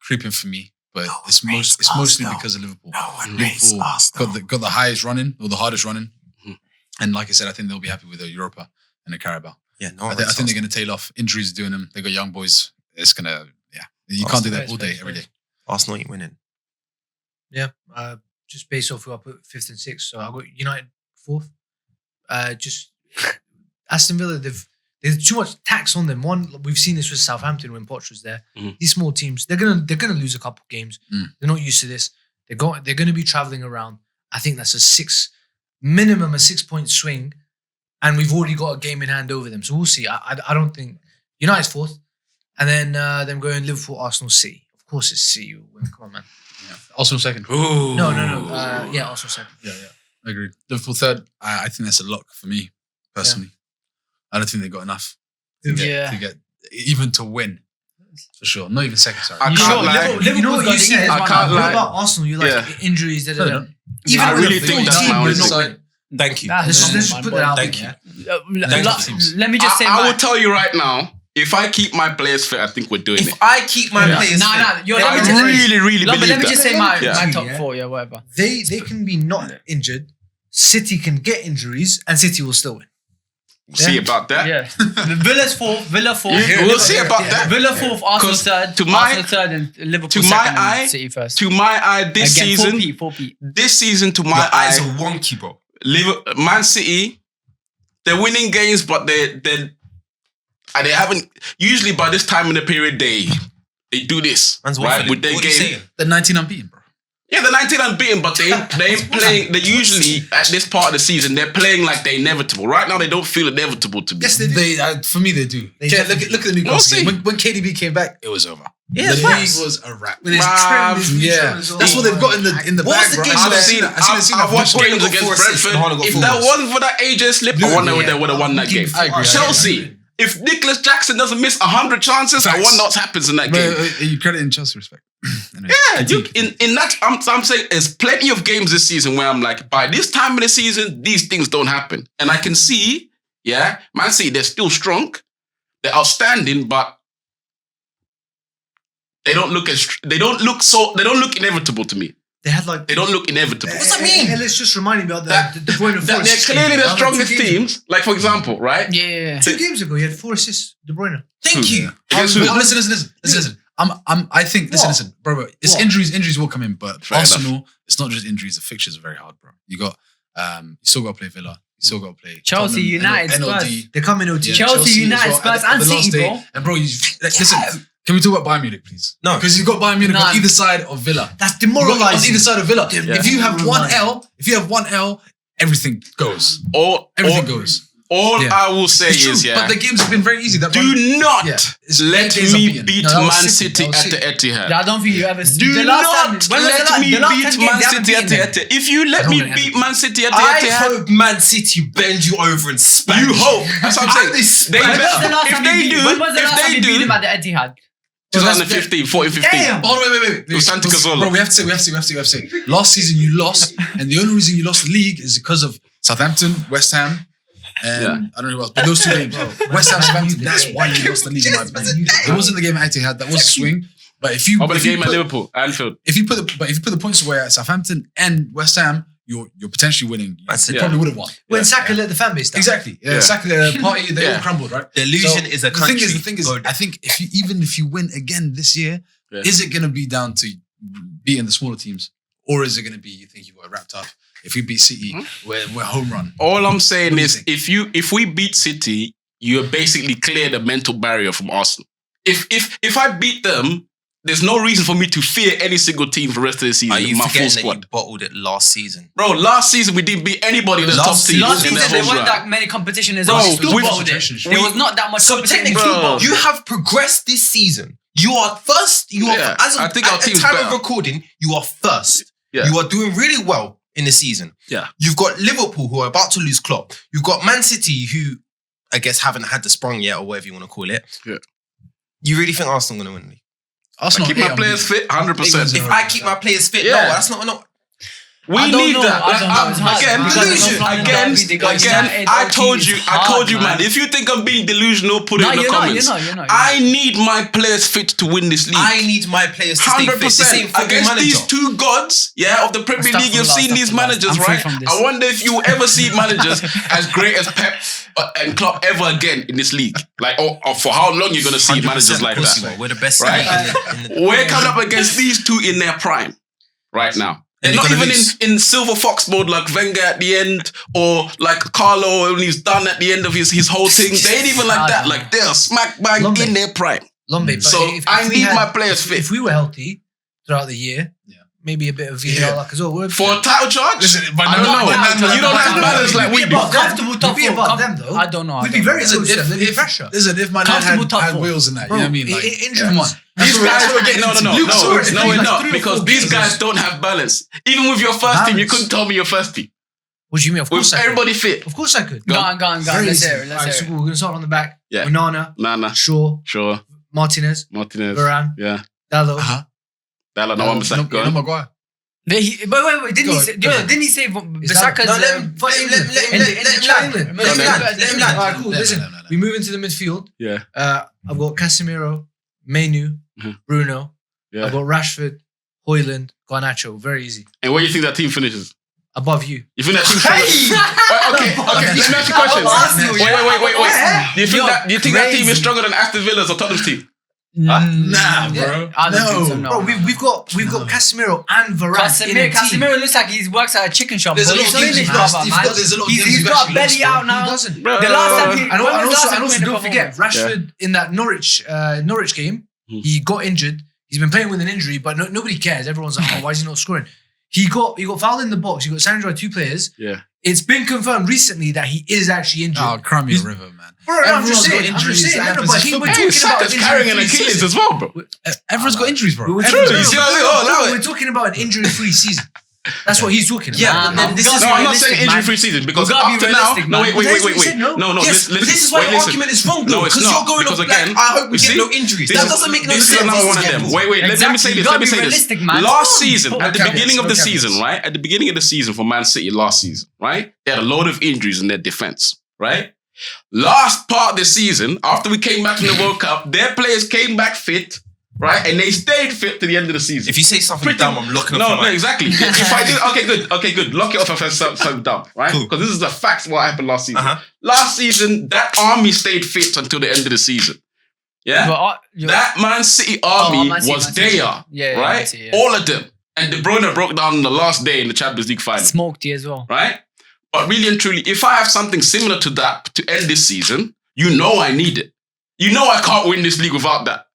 creeping for me. But it's mostly because of Liverpool. Liverpool got the highest running, or the hardest running. And like I said, I think they'll be happy with the Europa and the Carabao. Yeah, no. I think they're going to tail off. Injuries are doing them. They got young boys. It's going to, you can't do that all day, every day. Arsenal ain't winning. Yeah. Just based off who I put 5th and 6th. So I got United 4th. Just Aston Villa, there's too much tax on them. One, we've seen this with Southampton when Poch was there. These small teams, they're gonna lose a couple games. They're not used to this. They're gonna be traveling around. I think that's minimum a 6-point swing, and we've already got a game in hand over them. So we'll see. I don't think United's 4th, and then them going Liverpool, Arsenal, City. Of course, it's City. Come on, man. Yeah. Arsenal 2nd. Ooh. No. Yeah, Arsenal 2nd. Yeah. Agreed. Liverpool 3rd. I think that's a lock for me, personally. I don't think they got enough to get even to win. For sure. Not even 2nd, sorry. I can't lie. You know what you said? I can't What lie. about Arsenal? You like injuries. No, they don't. Even I with really the think full that's team, my we're only not thing. winning. Thank you. Let's just put that out Thank there. Let me just say I will tell you right now, if I keep my players fit, I think we're doing If it. I keep my players fit, I really But believe let me that. just say Yeah. my Yeah. top 4, whatever. They can be not injured. City can get injuries, and City will still win. We'll see about that. Yeah. Villa's 4th, Villa 4th. We'll see about that. Villa 4th, Arsenal 'Cause 3rd, to my- Arsenal 3rd, and Liverpool to 2nd, my and eye- City 1st. To my eye, this Again, season, 4P. this season, to my your eyes eye, are wonky, bro. Man City, they're winning games, but they haven't. Usually, by this time in the period, they do this Man's right waffling. with their What are you game. saying? They're 19 unbeaten, bro. Yeah, they're 19 unbeaten, but they ain't playing. They usually at this part of the season they're playing like they're inevitable. Right now, they don't feel inevitable to me. Yes, they do. For me, they do. They Okay, definitely look at the We'll Newcastle see. game. When KDB came back, it was over. Yeah, the facts. league was a wrap. With his Bruv, trim, his Yeah, features, that's what they've got in the What was bag, the bro. game? I've watched Haaland games got against 4 assists and Brentford. Haaland got If 4 that goals. wasn't for that AJ slip, I wonder they would have won that game. I agree. Chelsea. If Nicholas Jackson doesn't miss 100 chances, I Facts. wonder what happens in that game. You credit in Chelsea respect. Anyway, Yeah, in that I'm saying there's plenty of games this season where I'm like, by this time of the season, these things don't happen. And I can see, Man City, they're still strong, they're outstanding, but they don't look inevitable to me. They had like. They don't look inevitable. What's that mean? Hey, let's just remind me about That- the De Bruyne They're Forest. clearly the Two strongest games ago. teams. Like, for example, right? Yeah. 2 games ago, he had 4 assists. De Bruyne. Thank you. Against who? Listen. I think. Listen, bro. It's What? injuries will come in, but Fair Arsenal, it's not just injuries. The fixtures are very hard, bro. You still got to play Villa. You still got to play Chelsea, Tottenham, United, NLD. They come in OT. Yeah, Chelsea, United, as well, Spurs, at and the last City, day. bro. And bro, listen. Can we talk about Bayern Munich, please? No. Because you've got Bayern Munich Nah. on either side of Villa. That's You've got demoralizing. on either side of Villa. Yeah. If you have one L, everything goes. Or Everything goes. All Yeah. I will say It's true, is, but the games have been very easy. That do run- not Yeah. It's let eight days me unbeaten. beat No, that was Man City. City That was at the Etihad. I don't think you ever. Do the last time, not when was let the me the last 10 beat games Man they haven't City at the beaten them? Etihad. If you let don't me think beat they Man City at the I Etihad, hope Man City bend you over and spank you hope. That's what I'm They saying. They When was the better. last If time they you beat- do, when was the if last time they you beat do, him at the Etihad? 2015, 14-15. Damn. Oh, wait. It was Santi Cazorla. Bro, we have to say. Last season you lost, and the only reason you lost the league is because of Southampton, West Ham, and I don't know who else, but those two games. West Ham, Southampton, that's why you lost the league, in my opinion. It wasn't the game at Etihad, that was a swing. But if you How about if the you game at put- Liverpool, Anfield? if you put the points away at Southampton and West Ham, you're potentially winning. That's You it. probably would have won. When Saka let the fan base down. Exactly. Yeah. Yeah. Saka, the party, they Yeah. all crumbled, right? Delusion is a country. The thing is, I think even if you win again this year, Yeah. is it going to be down to beating the smaller teams, or is it going to be you think you got it wrapped up? If we beat City, we're home run. All I'm saying What do you is, think? if we beat City, you basically clear the mental barrier from Arsenal. If I beat them, there's no reason for me to fear any single team for the rest of the season. Are you my full forgetting that squad. you bottled it last season? Bro, last season we didn't beat anybody in the top Last teams Last in season the there whole weren't round. that many competition as Bro, well. Still we- bottled it. we- There was not that much So competition. technically, Bro. you have progressed this season. You are first. You are Yeah, as I think our at the team's time better. of recording. You are first. Yeah. You are doing really well in the season. Yeah. You've got Liverpool who are about to lose Klopp. You've got Man City who, I guess, haven't had the sprung yet or whatever you want to call it. Yeah. You really think Arsenal going to win the league? Arsenal Keep my players fit, 100%. If I keep my players fit, Yeah. no, that's not. We I don't need know. that. I don't know. It's hard. Again, Because delusion. it's not Derby, they got United, I OT, told you, it's hard, man. If you think I'm being delusional, put it No, in the you're not, comments. you're not. I need my players fit to win this league. I need my players to stay fit. The same 100% football against manager. these two gods, of the Premier League. You've seen these managers, I'm free right? from this. I wonder if you ever see managers as great as Pep and Klopp ever again in this league. Like, or for how long you're going to see 100% managers like of course you that? are. We're the best Right? league in the We're coming up against these two in their prime right now. They're And not you're even gonna lose. in silver fox mode like Wenger at the end, or like Carlo when he's done at the end of his whole thing. They ain't even like that. Like they're smack bang Lombe. in their prime. Lombe, but So I we need had- my players fit. If we were healthy throughout the year, Yeah. maybe a bit of VAR Yeah. luck as well. We're For a title charge? Listen, but I no, don't know. no, You don't have balance like we We'd do. be above them. Comfortable top We'd be four. above them though. I don't know. We'd be very close to them. There'd be if, pressure. listen, if my dad Comfortable top had four. wheels in that, Bro, you know what I mean? Like, injuries. come on. These guys, no, Luke, we're not. three or Because four these games. guys don't have balance. Even with your first team, you Balance. couldn't tell me your first team. What do you mean? Of course With I could. everybody fit. Of course I could. Go on. Very Let's easy. hear it. Let's Alright, hear so it. we're going to start on the back. Yeah. Onana, Nana, Shaw, sure. Martinez, Martinez. Varane, Yeah. Dalot. Uh-huh. Dalla, no one beside. Go No, on. Maguire. Wait, didn't Go he on, say? go on. Didn't he say Is that- Bissaka's? No, let him land. Let him land. Alright, cool. No, Listen, no, no. we move into the midfield. Yeah. I've got Casemiro, Menu, Mhm. Bruno. Yeah. I've got Rashford, Højlund, Garnacho. Very easy. And where do you think that team finishes? Above you. You think that team finishes? Okay. Let me ask you a question. Arsenal, Wait. Do you think You're that team is crazy. stronger than Aston Villa's or Tottenham's team? Nah, Yeah. bro. I don't think so. No. No. Bro, we've got Casemiro and Varane in a team. Casemiro looks like he works at a chicken shop. There's a but lot he's of games finished, you've lost. brother, You've man. got- there's a lot of games He's you've got actually belly lost, out He now. doesn't. The last time he, And when was the last time he also went don't above forget, him? Rashford in that Norwich game, he got injured. He's been playing with an injury, but nobody cares. Everyone's like, oh, why is he not scoring? He got fouled in the box. You got Sandro had two players. Yeah. It's been confirmed recently that he is actually injured. Oh, cry me a river, man. Bro, no, I'm Everyone's just got saying. injuries. That happens But in we're football. talking about Saka's an carrying an injury-free Achilles season. as well, bro. Everyone's got injuries, bro. We're Everyone's True, got you see what I mean? Oh, allow it. We're talking about an injury-free season. That's what he's talking about. Yeah, Nah, but then man, this we is gotta No, be I'm not saying realistic, man. injury-free season because We gotta up be to now. realistic, No, man. wait. That's what he said, no? No, Yes, listen. but this is why wait, your listen. argument is wrong, though. No, it's Because not. you're going Because off like, again, I hope we you get see, no injuries. this That is- doesn't make no This sense. is another one of This them. is Wait. Let me Exactly, say you this. gotta Let me be say this. realistic, man. Last season, No at the caveats, beginning of no the caveats. season, right? At the beginning of the season for Man City last season, right? They had a load of injuries in their defense, right? Last part of the season, after we came back from the World Cup, their players came back fit, right? And they stayed fit to the end of the season. If you say something dumb, I'm locking up No, exactly. If I did, okay, good. Lock it off if I said something dumb, right? Cool. Because this is the facts what happened last season. Uh-huh. Last season, that army stayed fit until the end of the season. Yeah? That Man City army Man City, was Man City. there, Yeah, right? Man City, yeah. All of them. And De Bruyne broke down on the last day in the Champions League final, Smoked you as well. right? But really and truly, if I have something similar to that to end this season, you know I need it. You know I can't win this league without that,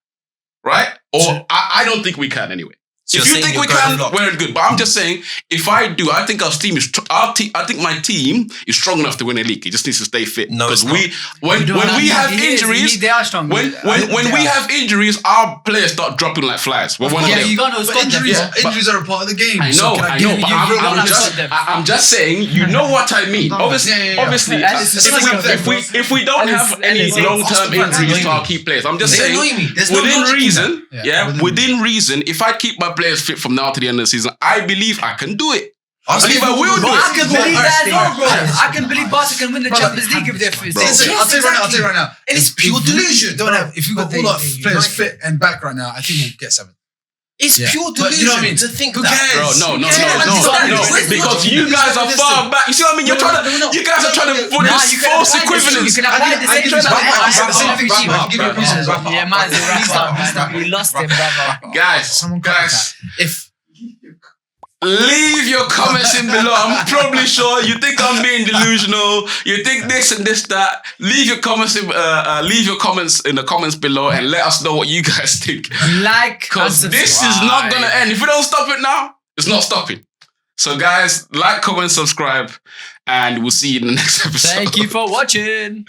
right? Or I don't think we can anyway. So if you're you saying think we you're going can, lock. we're good. But I'm just saying, if I do, I think our team is. I think my team is strong enough to win a league. It just needs to stay fit. No, because it's when we have injuries, they are strong. when we have injuries, our players start dropping like flies. We're one of Yeah, them. you can't know But Scott injuries, them. injuries are a part of the game. I So know, can I give know, you- but you don't have I'm them. just saying, you know what I mean. Obviously, if we don't have any long-term injuries to our key players, I'm just They saying, annoy me. There's no within logic in reason, that. Yeah, within reason, if I keep my players fit from now to the end of the season, I believe I can do it. I'll I believe I will do But I it. can believe that as well, bro. Alright. I can believe Barca can win the Brother, Champions League if they're fit. Bro. Listen, I'll tell you right now. And it's pure delusion. If we got all our players fit and back right now, I think we'll get 7. It's Yeah. pure But delusion you know what I mean? to think Who that. cares? Bro, no, Where's the because logic? you guys are far back. You see what I mean? You're trying to, you guys are trying to put Nah, this you can false apply this. equivalence. You can apply the same give to you- every wrap specific up, team. wrap up, give you reasons, wrap up. Yeah, man's a wrap up. We lost him, brother. Guys, If leave your comments in below. I'm probably sure you think I'm being delusional. You think this and this, that. Leave your comments in the comments below and let us know what you guys think. Like, Because this is not gonna end. If we don't stop it now, it's not stopping. So guys, like, comment, subscribe, and we'll see you in the next episode. Thank you for watching.